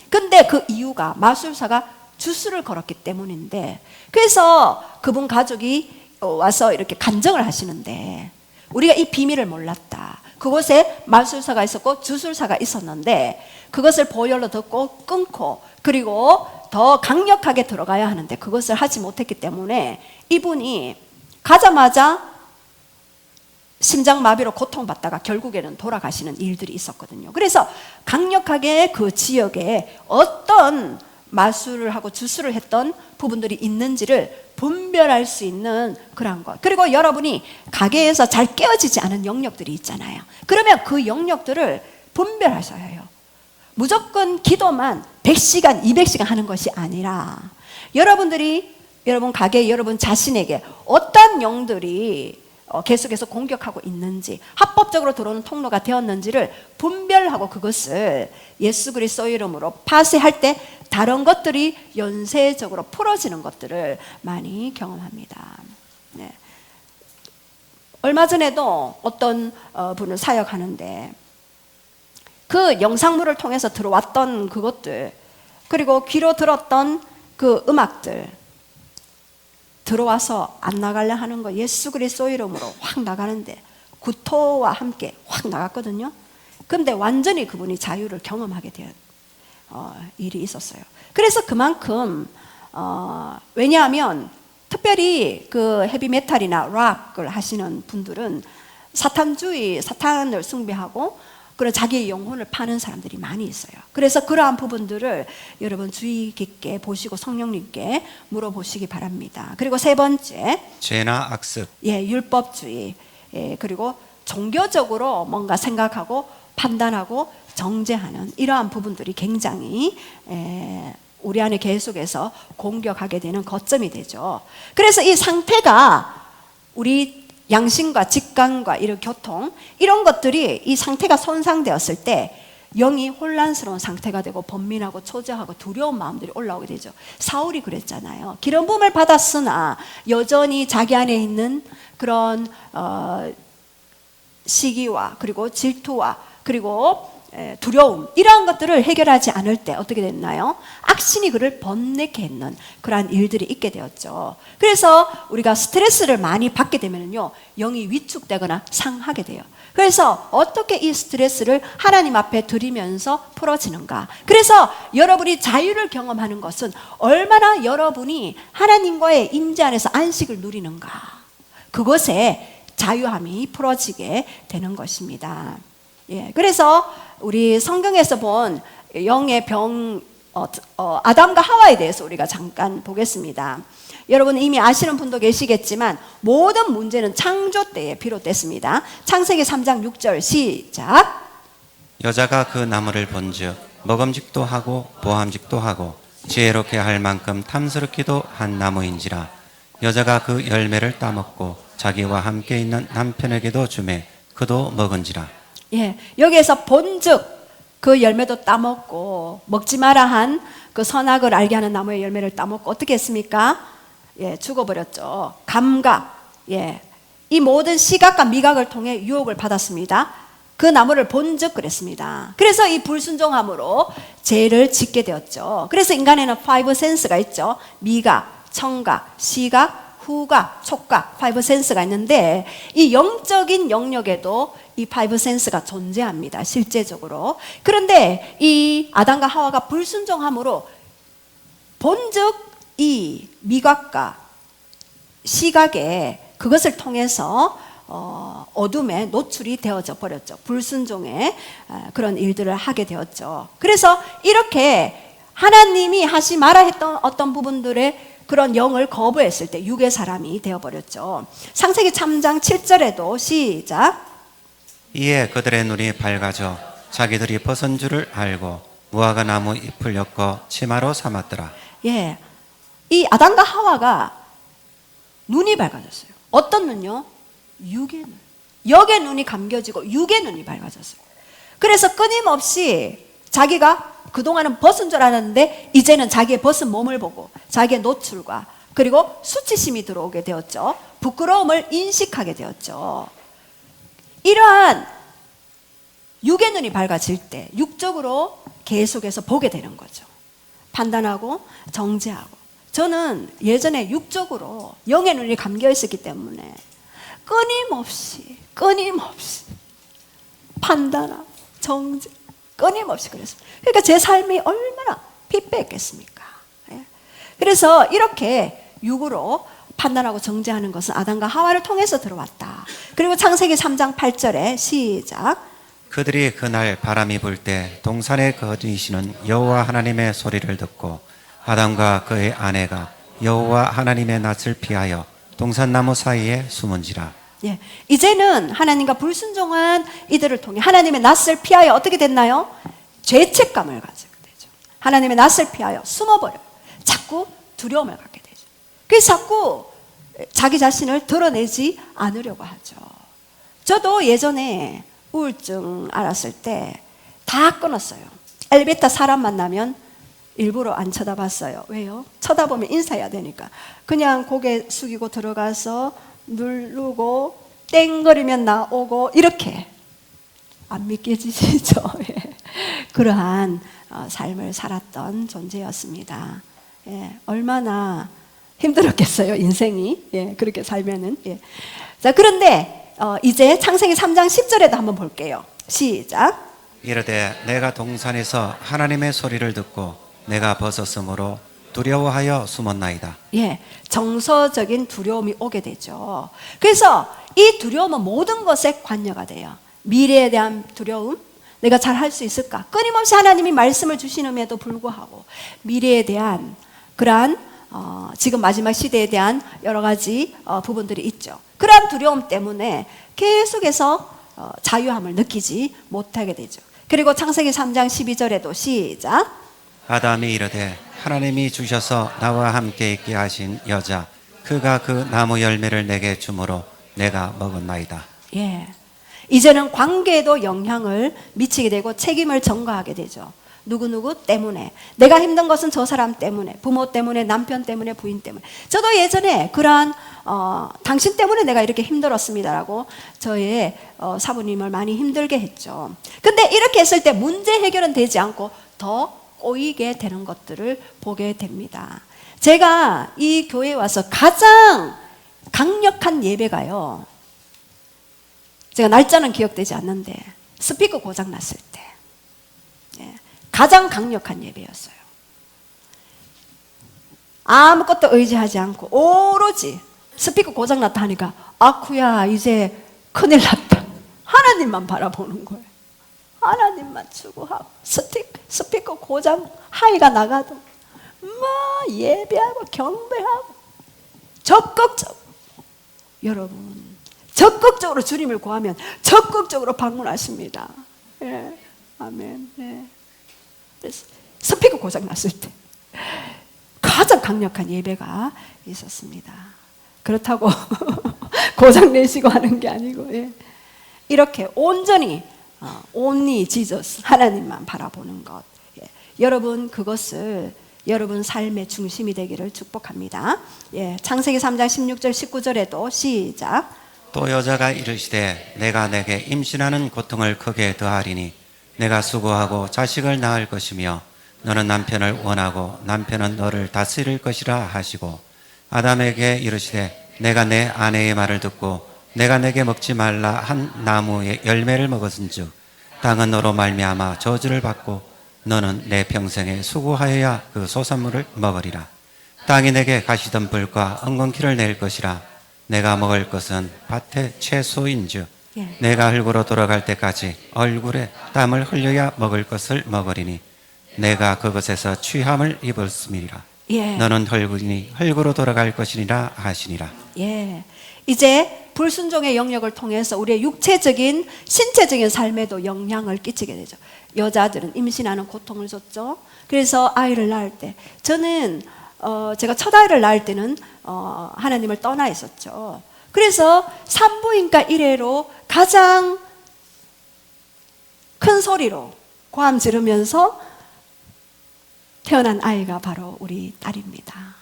근데 그 이유가 마술사가 주술을 걸었기 때문인데, 그래서 그분 가족이 와서 이렇게 간증을 하시는데 우리가 이 비밀을 몰랐다. 그곳에 마술사가 있었고 주술사가 있었는데 그것을 보혈로 듣고 끊고 그리고 더 강력하게 들어가야 하는데 그것을 하지 못했기 때문에 이분이 가자마자 심장마비로 고통받다가 결국에는 돌아가시는 일들이 있었거든요. 그래서 강력하게 그 지역에 어떤 마술을 하고 주술을 했던 부분들이 있는지를 분별할 수 있는 그런 것. 그리고 여러분이 가게에서 잘 깨어지지 않은 영역들이 있잖아요. 그러면 그 영역들을 분별하셔야 해요. 무조건 기도만 100시간, 200시간 하는 것이 아니라 여러분들이 여러분 가게, 여러분 자신에게 어떤 영들이 계속해서 공격하고 있는지, 합법적으로 들어오는 통로가 되었는지를 분별하고 그것을 예수 그리스도의 이름으로 파쇄할 때 다른 것들이 연쇄적으로 풀어지는 것들을 많이 경험합니다. 네. 얼마 전에도 어떤 분을 사역하는데 그 영상물을 통해서 들어왔던 그것들, 그리고 귀로 들었던 그 음악들 들어와서 안 나가려 하는 거 예수 그리스도 이름으로 확 나가는데 구토와 함께 확 나갔거든요. 근데 완전히 그분이 자유를 경험하게 된 일이 있었어요. 그래서 그만큼 왜냐하면 특별히 그 헤비메탈이나 락을 하시는 분들은 사탄주의, 사탄을 숭배하고 그런 자기의 영혼을 파는 사람들이 많이 있어요. 그래서 그러한 부분들을 여러분 주의 깊게 보시고 성령님께 물어보시기 바랍니다. 그리고 세 번째, 죄나 악습. 율법주의. 그리고 종교적으로 뭔가 생각하고 판단하고 정죄하는 이러한 부분들이 굉장히 우리 안에 계속해서 공격하게 되는 거점이 되죠. 그래서 이 상태가 우리 양심과 직감과 이런 교통 이런 것들이 이 상태가 손상되었을 때 영이 혼란스러운 상태가 되고 번민하고 초조하고 두려운 마음들이 올라오게 되죠. 사울이 그랬잖아요. 기름 부음을 받았으나 여전히 자기 안에 있는 그런 시기와 그리고 질투와 그리고 두려움 이러한 것들을 해결하지 않을 때 어떻게 됐나요? 악신이 그를 번뇌케 했는 그러한 일들이 있게 되었죠. 그래서 우리가 스트레스를 많이 받게 되면요 영이 위축되거나 상하게 돼요. 그래서 어떻게 이 스트레스를 하나님 앞에 드리면서 풀어지는가? 그래서 여러분이 자유를 경험하는 것은 얼마나 여러분이 하나님과의 임재 안에서 안식을 누리는가? 그것에 자유함이 풀어지게 되는 것입니다. 그래서 우리 성경에서 본 영의 병 아담과 하와에 대해서 우리가 잠깐 보겠습니다. 여러분 이미 아시는 분도 계시겠지만 모든 문제는 창조 때에 비롯됐습니다. 창세기 3장 6절 시작. 여자가 그 나무를 본즉 먹음직도 하고 보암직도 하고 지혜롭게 할 만큼 탐스럽기도 한 나무인지라. 여자가 그 열매를 따먹고 자기와 함께 있는 남편에게도 주매 그도 먹은지라. 여기에서 본즉 그 열매도 따먹고 먹지 마라 한 그 선악을 알게 하는 나무의 열매를 따먹고 어떻게 했습니까? 죽어버렸죠. 감각, 이 모든 시각과 미각을 통해 유혹을 받았습니다. 그 나무를 본즉 그랬습니다. 그래서 이 불순종함으로 죄를 짓게 되었죠. 그래서 인간에는 5 센스가 있죠. 미각, 청각, 시각, 후각, 촉각, 5 센스가 있는데 이 영적인 영역에도 이 5 센스가 존재합니다. 실제적으로. 그런데 이 아담과 하와가 불순종함으로 본즉 이 미각과 시각에 그것을 통해서 어둠에 노출이 되어져 버렸죠. 불순종의 그런 일들을 하게 되었죠. 그래서 이렇게 하나님이 하지 마라 했던 어떤 부분들의 그런 영을 거부했을 때 육의 사람이 되어버렸죠. 창세기 3장 7절에도 시작. 이에 그들의 눈이 밝아져 자기들이 벗은 줄을 알고 무화과 나무 잎을 엮어 치마로 삼았더라. 이 아담과 하와가 눈이 밝아졌어요. 어떤 눈요? 육의 눈. 영의 눈이 감겨지고 육의 눈이 밝아졌어요. 그래서 끊임없이 자기가 그동안은 벗은 줄 알았는데 이제는 자기의 벗은 몸을 보고 자기의 노출과 그리고 수치심이 들어오게 되었죠. 부끄러움을 인식하게 되었죠. 이러한 육의 눈이 밝아질 때 육적으로 계속해서 보게 되는 거죠. 판단하고 정죄하고. 저는 예전에 육적으로 영의 눈이 감겨 있었기 때문에 끊임없이 판단하고 정죄 끊임없이 그랬습니다. 그러니까 제 삶이 얼마나 피폐했겠습니까? 그래서 이렇게 육으로 판단하고 정죄하는 것은 아담과 하와를 통해서 들어왔다. 그리고 창세기 3장 8절에 시작. 그들이 그날 바람이 불 때 동산에 거주이시는 여호와 하나님의 소리를 듣고 아담과 그의 아내가 여호와 하나님의 낯을 피하여 동산나무 사이에 숨은지라. 예, 이제는 하나님과 불순종한 이들을 통해 하나님의 낯을 피하여 어떻게 됐나요? 죄책감을 가지게 되죠. 하나님의 낯을 피하여 숨어버려요. 자꾸 두려움을 갖게 되죠. 그래서 자꾸 자기 자신을 드러내지 않으려고 하죠. 저도 예전에 우울증 알았을 때 다 끊었어요. 엘리베이터 사람 만나면 일부러 안 쳐다봤어요. 왜요? 쳐다보면 인사해야 되니까. 그냥 고개 숙이고 들어가서 누르고 땡거리면 나오고 이렇게. 안 믿겨지시죠? 예. 그러한 삶을 살았던 존재였습니다. 예. 얼마나 힘들었겠어요, 인생이. 예. 그렇게 살면은. 예. 자, 그런데 이제 창세기 3장 10절에도 한번 볼게요. 시작. 이르되 내가 동산에서 하나님의 소리를 듣고 내가 벗었으므로 두려워하여 숨었나이다. 예, 정서적인 두려움이 오게 되죠. 그래서 이 두려움은 모든 것에 관여가 돼요. 미래에 대한 두려움, 내가 잘 할 수 있을까? 끊임없이 하나님이 말씀을 주시는에도 불구하고 미래에 대한 그러한 지금 마지막 시대에 대한 여러 가지 부분들이 있죠. 그러한 두려움 때문에 계속해서 자유함을 느끼지 못하게 되죠. 그리고 창세기 3장 12절에도 시작. 아담이 이르되 하나님이 주셔서 나와 함께 있게 하신 여자 그가 그 나무 열매를 내게 주므로 내가 먹었나이다. 예, 이제는 관계에도 영향을 미치게 되고 책임을 전가하게 되죠. 누구누구 때문에, 내가 힘든 것은 저 사람 때문에, 부모 때문에, 남편 때문에, 부인 때문에. 저도 예전에 그러한 당신 때문에 내가 이렇게 힘들었습니다라고 저의 사부님을 많이 힘들게 했죠. 근데 이렇게 했을 때 문제 해결은 되지 않고 더 꼬이게 되는 것들을 보게 됩니다. 제가 이 교회에 와서 가장 강력한 예배가요, 제가 날짜는 기억되지 않는데 스피커 고장 났을 때, 예, 가장 강력한 예배였어요. 아무것도 의지하지 않고 오로지 스피커 고장 났다 하니까 아쿠야 이제 큰일 났다, 하나님만 바라보는 거예요. 하나님만 추구하고 스피커 고장 하이가 나가도 막 예배하고 경배하고 적극적으로, 여러분 적극적으로 주님을 구하면 적극적으로 방문하십니다. 예, 아멘. 예. 그래서 스피커 고장 났을 때 가장 강력한 예배가 있었습니다. 그렇다고 고장 내시고 하는 게 아니고, 예. 이렇게 온전히 only Jesus, 하나님만 바라보는 것. 예. 여러분 그것을 여러분 삶의 중심이 되기를 축복합니다. 예. 창세기 3장 16절 19절에도 시작. 또 여자가 이르시되 내가 내게 임신하는 고통을 크게 더하리니 내가 수고하고 자식을 낳을 것이며 너는 남편을 원하고 남편은 너를 다스릴 것이라 하시고 아담에게 이르시되 내가 내 아내의 말을 듣고 내가 내게 먹지 말라 한 나무의 열매를 먹었은즉 땅은 너로 말미암아 저주를 받고 너는 내 평생에 수고하여야 그 소산물을 먹으리라. 땅이 내게 가시덤불과 엉겅퀴를 낼 것이라. 내가 먹을 것은 밭의 채소인즉 예. 내가 흙으로 돌아갈 때까지 얼굴에 땀을 흘려야 먹을 것을 먹으리니 내가 그것에서 취함을 입었음이라. 예. 너는 흙이니 흙으로 돌아갈 것이니라 하시니라. 예. 이제 불순종의 영역을 통해서 우리의 육체적인 신체적인 삶에도 영향을 끼치게 되죠. 여자들은 임신하는 고통을 줬죠. 그래서 아이를 낳을 때 저는 제가 첫 아이를 낳을 때는 하나님을 떠나 있었죠. 그래서 산부인과 이래로 가장 큰 소리로 고함 지르면서 태어난 아이가 바로 우리 딸입니다.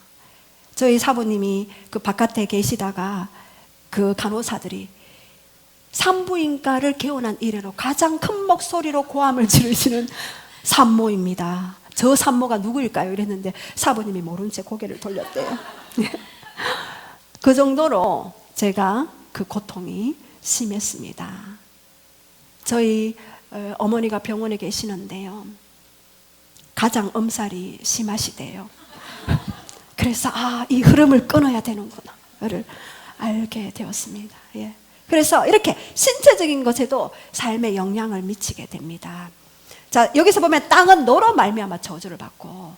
저희 사부님이 그 바깥에 계시다가 그 간호사들이 산부인과를 개원한 이래로 가장 큰 목소리로 고함을 지르시는 산모입니다. 저 산모가 누구일까요? 이랬는데 사부님이 모른 채 고개를 돌렸대요. 그 정도로 제가 그 고통이 심했습니다. 저희 어머니가 병원에 계시는데요, 가장 엄살이 심하시대요. 그래서 이 흐름을 끊어야 되는구나를 알게 되었습니다. 예. 그래서 이렇게 신체적인 것에도 삶에 영향을 미치게 됩니다. 자, 여기서 보면 땅은 너로 말미암아 저주를 받고,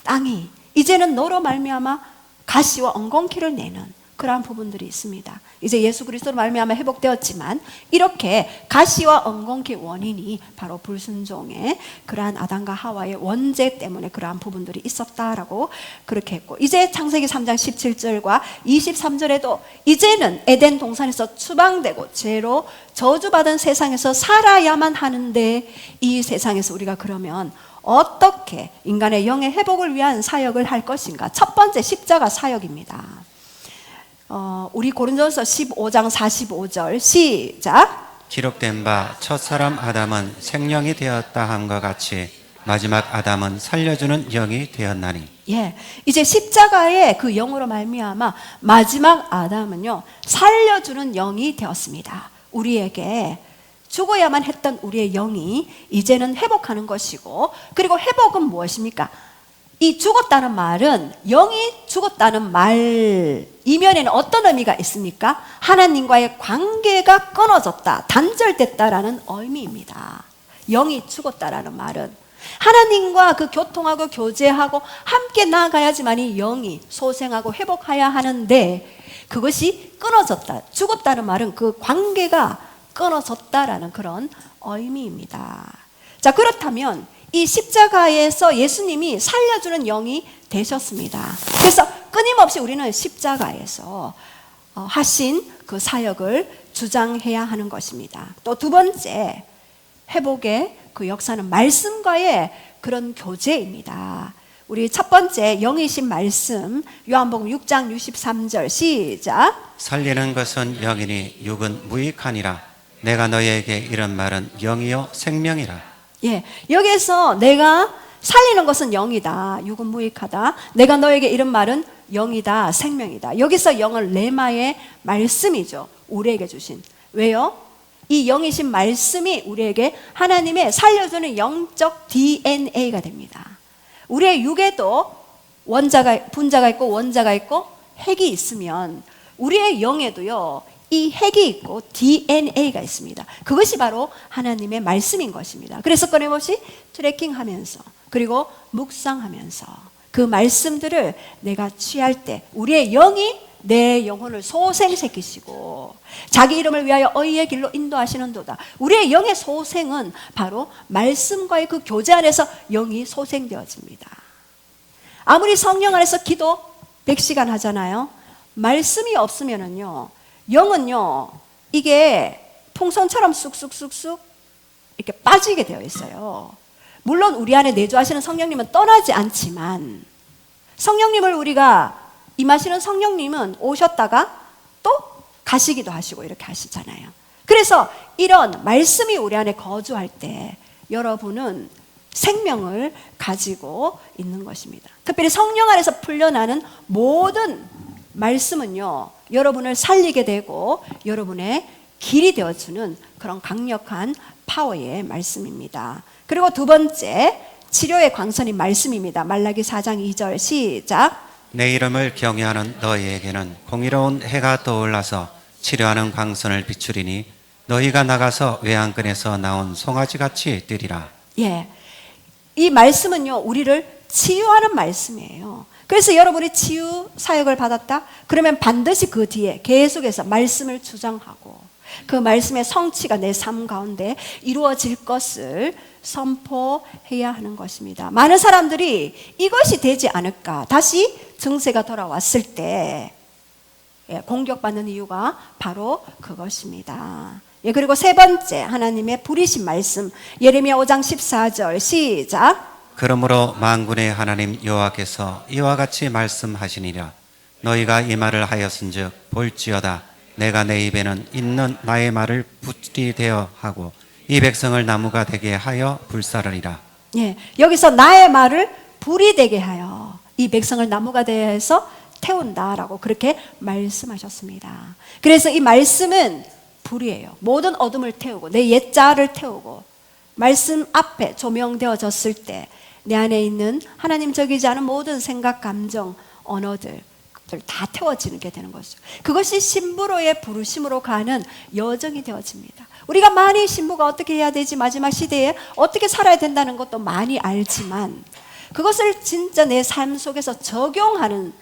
땅이 이제는 너로 말미암아 가시와 엉겅퀴를 내는 그러한 부분들이 있습니다. 이제 예수 그리스도로 말미암아 회복되었지만 이렇게 가시와 엉겅퀴 원인이 바로 불순종의 그러한 아담과 하와의 원죄 때문에 그러한 부분들이 있었다라고 그렇게 했고, 이제 창세기 3장 17절과 23절에도 이제는 에덴 동산에서 추방되고 죄로 저주받은 세상에서 살아야만 하는데, 이 세상에서 우리가 그러면 어떻게 인간의 영의 회복을 위한 사역을 할 것인가? 첫 번째 십자가 사역입니다. 우리 고린도전서 15장 45절 시작. 기록된 바 첫사람 아담은 생명이 되었다 함과 같이 마지막 아담은 살려주는 영이 되었나니. 예, 이제 십자가의 그 영으로 말미암아 마지막 아담은요 살려주는 영이 되었습니다. 우리에게 죽어야만 했던 우리의 영이 이제는 회복하는 것이고, 그리고 회복은 무엇입니까? 이 죽었다는 말은, 영이 죽었다는 말 이면에는 어떤 의미가 있습니까? 하나님과의 관계가 끊어졌다, 단절됐다라는 의미입니다. 영이 죽었다라는 말은 하나님과 그 교통하고 교제하고 함께 나아가야지만이 영이 소생하고 회복해야 하는데, 그것이 끊어졌다, 죽었다는 말은 그 관계가 끊어졌다라는 그런 의미입니다. 자, 그렇다면 이 십자가에서 예수님이 살려주는 영이 되셨습니다. 그래서 끊임없이 우리는 십자가에서 하신 그 사역을 주장해야 하는 것입니다. 또 두 번째, 회복의 그 역사는 말씀과의 그런 교제입니다. 우리 첫 번째 영이신 말씀, 요한복음 6장 63절 시작. 살리는 것은 영이니 육은 무익하니라. 내가 너희에게 이런 말은 영이요 생명이라. 예, 여기에서 내가 살리는 것은 영이다, 육은 무익하다. 내가 너에게 이런 말은 영이다, 생명이다. 여기서 영은 레마의 말씀이죠. 우리에게 주신. 왜요? 이 영이신 말씀이 우리에게 하나님의 살려주는 영적 DNA가 됩니다. 우리의 육에도 분자가 있고 원자가 있고 핵이 있으면 우리의 영에도요 이 핵이 있고 DNA가 있습니다. 그것이 바로 하나님의 말씀인 것입니다. 그래서 끊임없이 트래킹하면서, 그리고 묵상하면서 그 말씀들을 내가 취할 때 우리의 영이 내 영혼을 소생시키시고 자기 이름을 위하여 의의 길로 인도하시는도다. 우리의 영의 소생은 바로 말씀과의 그 교제 안에서 영이 소생되어집니다. 아무리 성령 안에서 기도 100시간 하잖아요. 말씀이 없으면은요, 영은요, 이게 풍선처럼 쑥쑥쑥쑥 이렇게 빠지게 되어 있어요. 물론 우리 안에 내주하시는 성령님은 떠나지 않지만, 성령님을 우리가 임하시는 성령님은 오셨다가 또 가시기도 하시고 이렇게 하시잖아요. 그래서 이런 말씀이 우리 안에 거주할 때 여러분은 생명을 가지고 있는 것입니다. 특별히 성령 안에서 풀려나는 모든 말씀은요, 여러분을 살리게 되고 여러분의 길이 되어주는 그런 강력한 파워의 말씀입니다. 그리고 두 번째, 치료의 광선인 말씀입니다. 말라기 4장 2절 시작. 내 이름을 경외하는 너희에게는 공의로운 해가 떠올라서 치료하는 광선을 비추리니 너희가 나가서 외양간에서 나온 송아지같이 뛰리라. 예, 이 말씀은요 우리를 치유하는 말씀이에요. 그래서 여러분이 치유 사역을 받았다? 그러면 반드시 그 뒤에 계속해서 말씀을 주장하고 그 말씀의 성취가 내 삶 가운데 이루어질 것을 선포해야 하는 것입니다. 많은 사람들이 이것이 되지 않을까, 다시 증세가 돌아왔을 때 공격받는 이유가 바로 그것입니다. 예, 그리고 세 번째, 하나님의 부리신 말씀, 예레미야 5장 14절 시작. 그러므로 만군의 하나님 여호와께서 이와 같이 말씀하시니라. 너희가 이 말을 하였은즉 볼지어다 내가 내 입에는 있는 나의 말을 불이 되어 하고 이 백성을 나무가 되게 하여 불사르리라. 예, 여기서 나의 말을 불이 되게 하여 이 백성을 나무가 되어서 태운다라고 그렇게 말씀하셨습니다. 그래서 이 말씀은 불이에요. 모든 어둠을 태우고 내 옛자를 태우고 말씀 앞에 조명되어졌을 때 내 안에 있는 하나님적이지 않은 모든 생각, 감정, 언어들 다 태워지게 되는 것이죠. 그것이 신부로의 부르심으로 가는 여정이 되어집니다. 우리가 많이 신부가 어떻게 해야 되지, 마지막 시대에 어떻게 살아야 된다는 것도 많이 알지만 그것을 진짜 내 삶 속에서 적용하는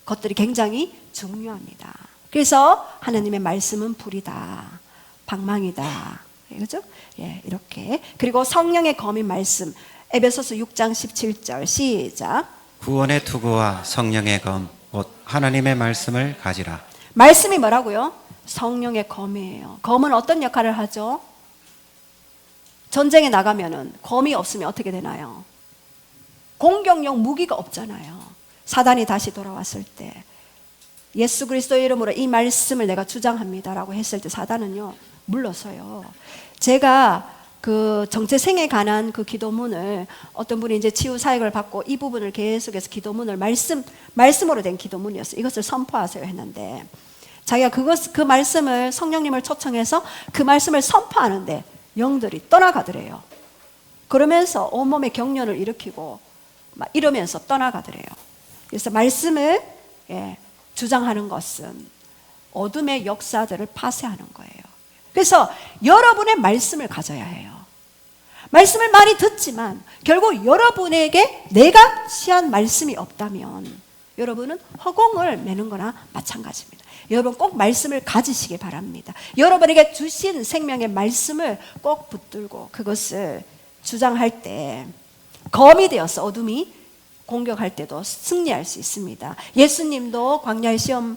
것들이 굉장히 중요합니다. 그래서 하나님의 말씀은 불이다, 방망이다, 그렇죠? 예, 이렇게. 그리고 성령의 검인 말씀, 에베소서 6장 17절 시작. 구원의 투구와 성령의 검, 곧 하나님의 말씀을 가지라. 말씀이 뭐라고요? 성령의 검이에요. 검은 어떤 역할을 하죠? 전쟁에 나가면은 검이 없으면 어떻게 되나요? 공격용 무기가 없잖아요. 사단이 다시 돌아왔을 때 예수 그리스도의 이름으로 이 말씀을 내가 주장합니다라고 했을 때 사단은요 물러서요. 제가 그 정체생에 관한 그 기도문을 어떤 분이 이제 치유 사역을 받고 이 부분을 계속해서 기도문을 말씀으로 된 기도문이었어요. 이것을 선포하세요 했는데 자기가 그 말씀을 성령님을 초청해서 그 말씀을 선포하는데 영들이 떠나가더래요. 그러면서 온몸에 경련을 일으키고 막 이러면서 떠나가더래요. 그래서 말씀을 주장하는 것은 어둠의 역사들을 파쇄하는 거예요. 그래서 여러분의 말씀을 가져야 해요. 말씀을 많이 듣지만 결국 여러분에게 내가 취한 말씀이 없다면 여러분은 허공을 매는 거나 마찬가지입니다. 여러분 꼭 말씀을 가지시기 바랍니다. 여러분에게 주신 생명의 말씀을 꼭 붙들고 그것을 주장할 때 검이 되어서 어둠이 공격할 때도 승리할 수 있습니다. 예수님도 광야의 시험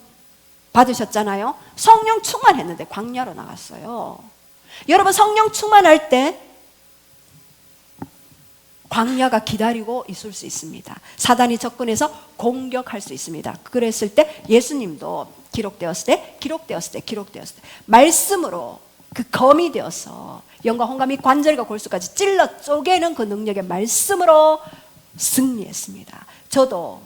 받으셨잖아요. 성령 충만했는데 광야로 나갔어요. 여러분 성령 충만할 때 광야가 기다리고 있을 수 있습니다. 사단이 접근해서 공격할 수 있습니다. 그랬을 때 예수님도 기록되었을 때 말씀으로 그 검이 되어서 영과 혼과 및 관절과 골수까지 찔러 쪼개는 그 능력의 말씀으로 승리했습니다. 저도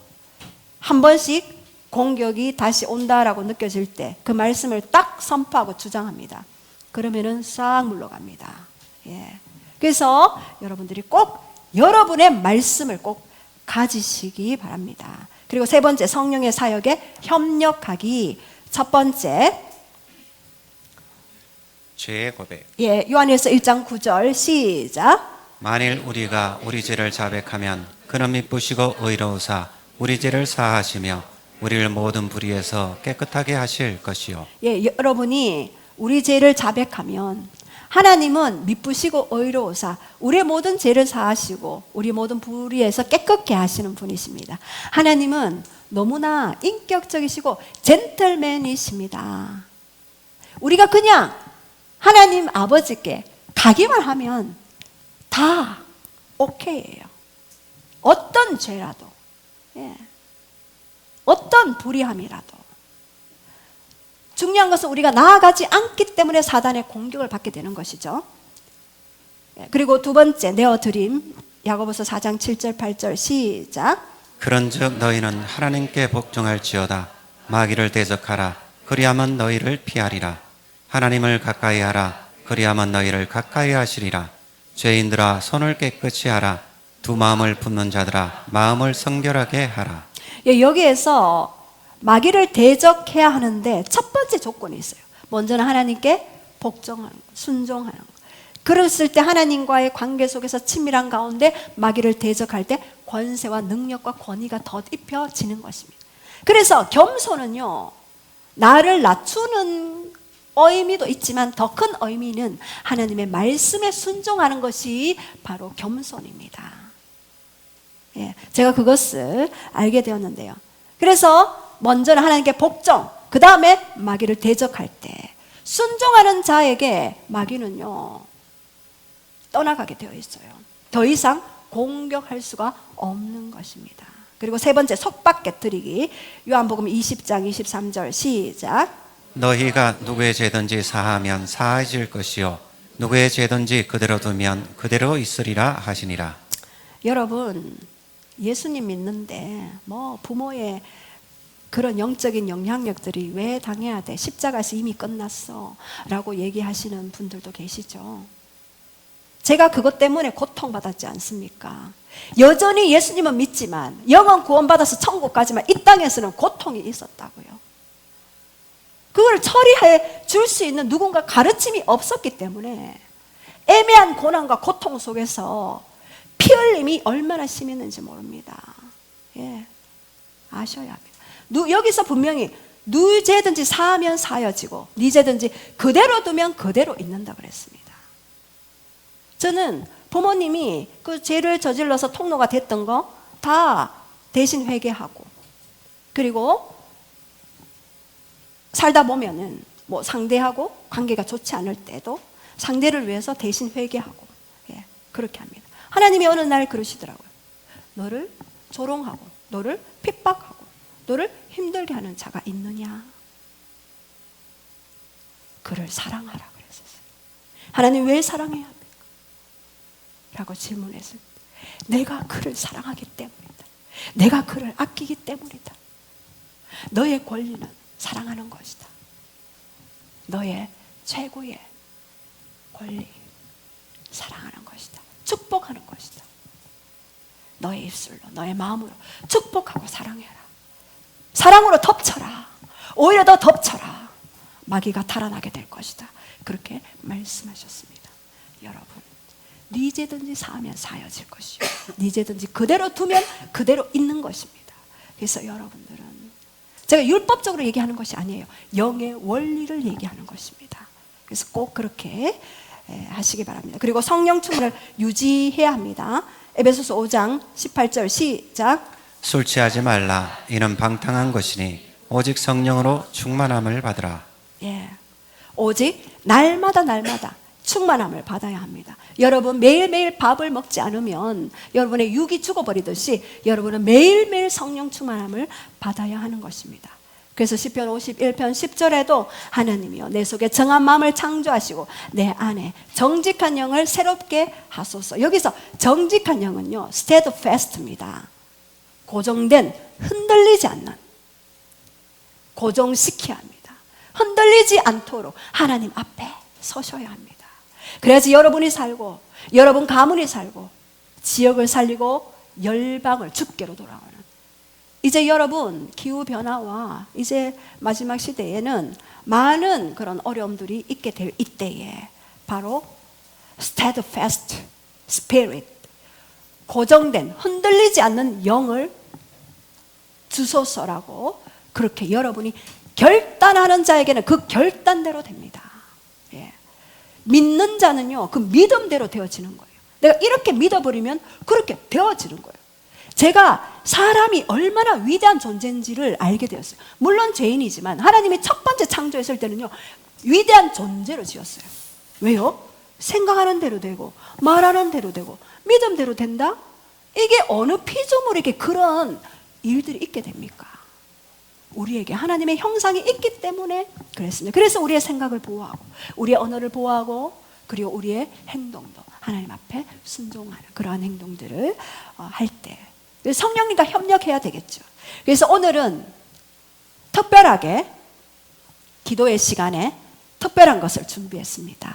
한 번씩 공격이 다시 온다라고 느껴질 때 그 말씀을 딱 선포하고 주장합니다. 그러면은 싹 물러갑니다. 예. 그래서 여러분들이 꼭 여러분의 말씀을 꼭 가지시기 바랍니다. 그리고 세 번째, 성령의 사역에 협력하기. 첫 번째, 죄의 고백. 요한일서 1장 9절 시작. 만일 우리가 우리 죄를 자백하면 그는 미쁘시고 의로우사 우리 죄를 사하시며 우리를 모든 불의에서 깨끗하게 하실 것이요. 여러분이 우리 죄를 자백하면 하나님은 미쁘시고 의로우사 우리의 모든 죄를 사하시고 우리 모든 불의에서 깨끗게 하시는 분이십니다. 하나님은 너무나 인격적이시고 젠틀맨이십니다. 우리가 그냥 하나님 아버지께 가기만 하면 다 오케이예요. 어떤 죄라도, 어떤 불의함이라도. 중요한 것은 우리가 나아가지 않기 때문에 사단의 공격을 받게 되는 것이죠. 그리고 두 번째, 내어드림. 야고보서 4장 7절 8절 시작. 그런즉 너희는 하나님께 복종할지어다. 마귀를 대적하라. 그리하면 너희를 피하리라. 하나님을 가까이 하라. 그리하면 너희를 가까이 하시리라. 죄인들아 손을 깨끗이 하라. 두 마음을 품는 자들아 마음을 성결하게 하라. 여기에서 마귀를 대적해야 하는데 첫 번째 조건이 있어요. 먼저는 하나님께 복종하는 것, 순종하는 것. 그랬을 때 하나님과의 관계 속에서 친밀한 가운데 마귀를 대적할 때 권세와 능력과 권위가 덧입혀지는 것입니다. 그래서 겸손은요, 나를 낮추는 의미도 있지만 더 큰 의미는 하나님의 말씀에 순종하는 것이 바로 겸손입니다. 제가 그것을 알게 되었는데요. 그래서 먼저는 하나님께 복종, 그 다음에 마귀를 대적할 때 순종하는 자에게 마귀는요 떠나가게 되어 있어요. 더 이상 공격할 수가 없는 것입니다. 그리고 세 번째, 속박 깨뜨리기. 요한복음 20장 23절 시작. 너희가 누구의 죄든지 사하면 사해질 것이요 누구의 죄든지 그대로 두면 그대로 있으리라 하시니라. 여러분, 예수님 믿는데 뭐 부모의 그런 영적인 영향력들이 왜 당해야 돼? 십자가에서 이미 끝났어 라고 얘기하시는 분들도 계시죠. 제가 그것 때문에 고통받았지 않습니까? 여전히 예수님은 믿지만 영원 구원받아서 천국 가지만 이 땅에서는 고통이 있었다고요. 그걸 처리해 줄 수 있는 누군가 가르침이 없었기 때문에 애매한 고난과 고통 속에서 피 흘림이 얼마나 심했는지 모릅니다. 예, 아셔야 합니다. 여기서 분명히 누 죄든지 사하면 사여지고 네 죄든지 그대로 두면 그대로 있는다 그랬습니다. 저는 부모님이 그 죄를 저질러서 통로가 됐던 거 다 대신 회개하고, 그리고 살다 보면은 뭐 상대하고 관계가 좋지 않을 때도 상대를 위해서 대신 회개하고, 예, 그렇게 합니다. 하나님이 어느 날 그러시더라고요. 너를 조롱하고 너를 핍박하고 너를 힘들게 하는 자가 있느냐? 그를 사랑하라 그랬었어요. 하나님 왜 사랑해야 합니까? 라고 질문했을 때 내가 그를 사랑하기 때문이다. 내가 그를 아끼기 때문이다. 너의 권리는 사랑하는 것이다. 너의 최고의 권리, 사랑하는 것이다. 축복하는 것이다. 너의 입술로, 너의 마음으로 축복하고 사랑해라. 사랑으로 덮쳐라. 오히려 더 덮쳐라. 마귀가 달아나게 될 것이다. 그렇게 말씀하셨습니다. 여러분, 네 죄든지 사하면 사여질 것이요 네 죄든지 그대로 두면 그대로 있는 것입니다. 그래서 여러분들은, 제가 율법적으로 얘기하는 것이 아니에요. 영의 원리를 얘기하는 것입니다. 그래서 꼭 그렇게 하시기 바랍니다. 그리고 성령 충만을 유지해야 합니다. 에베소서 5장 18절 시작. 술 취하지 말라. 이는 방탕한 것이니 오직 성령으로 충만함을 받으라. 예, 오직 날마다 충만함을 받아야 합니다. 여러분 매일매일 밥을 먹지 않으면 여러분의 육이 죽어버리듯이 여러분은 매일매일 성령 충만함을 받아야 하는 것입니다. 그래서 시편 51편 10절에도 하나님이여 내 속에 정한 마음을 창조하시고 내 안에 정직한 영을 새롭게 하소서. 여기서 정직한 영은요, steadfast입니다. 고정된, 흔들리지 않는, 고정시켜야 합니다. 흔들리지 않도록 하나님 앞에 서셔야 합니다. 그래야지 여러분이 살고, 여러분 가문이 살고, 지역을 살리고 열방을 주께로 돌아오는, 이제 여러분 기후변화와 이제 마지막 시대에는 많은 그런 어려움들이 있게 될 이때에 바로 steadfast spirit, 고정된 흔들리지 않는 영을 주소서라고 그렇게 여러분이 결단하는 자에게는 그 결단대로 됩니다. 예. 믿는 자는요, 그 믿음대로 되어지는 거예요. 내가 이렇게 믿어버리면 그렇게 되어지는 거예요. 제가 사람이 얼마나 위대한 존재인지를 알게 되었어요. 물론 죄인이지만 하나님이 첫 번째 창조했을 때는요, 위대한 존재로 지었어요. 왜요? 생각하는 대로 되고 말하는 대로 되고 믿음대로 된다? 이게 어느 피조물에게 그런 일들이 있게 됩니까? 우리에게 하나님의 형상이 있기 때문에 그랬습니다. 그래서 우리의 생각을 보호하고 우리의 언어를 보호하고 그리고 우리의 행동도 하나님 앞에 순종하는 그러한 행동들을 할 때 성령님과 협력해야 되겠죠. 그래서 오늘은 특별하게 기도의 시간에 특별한 것을 준비했습니다.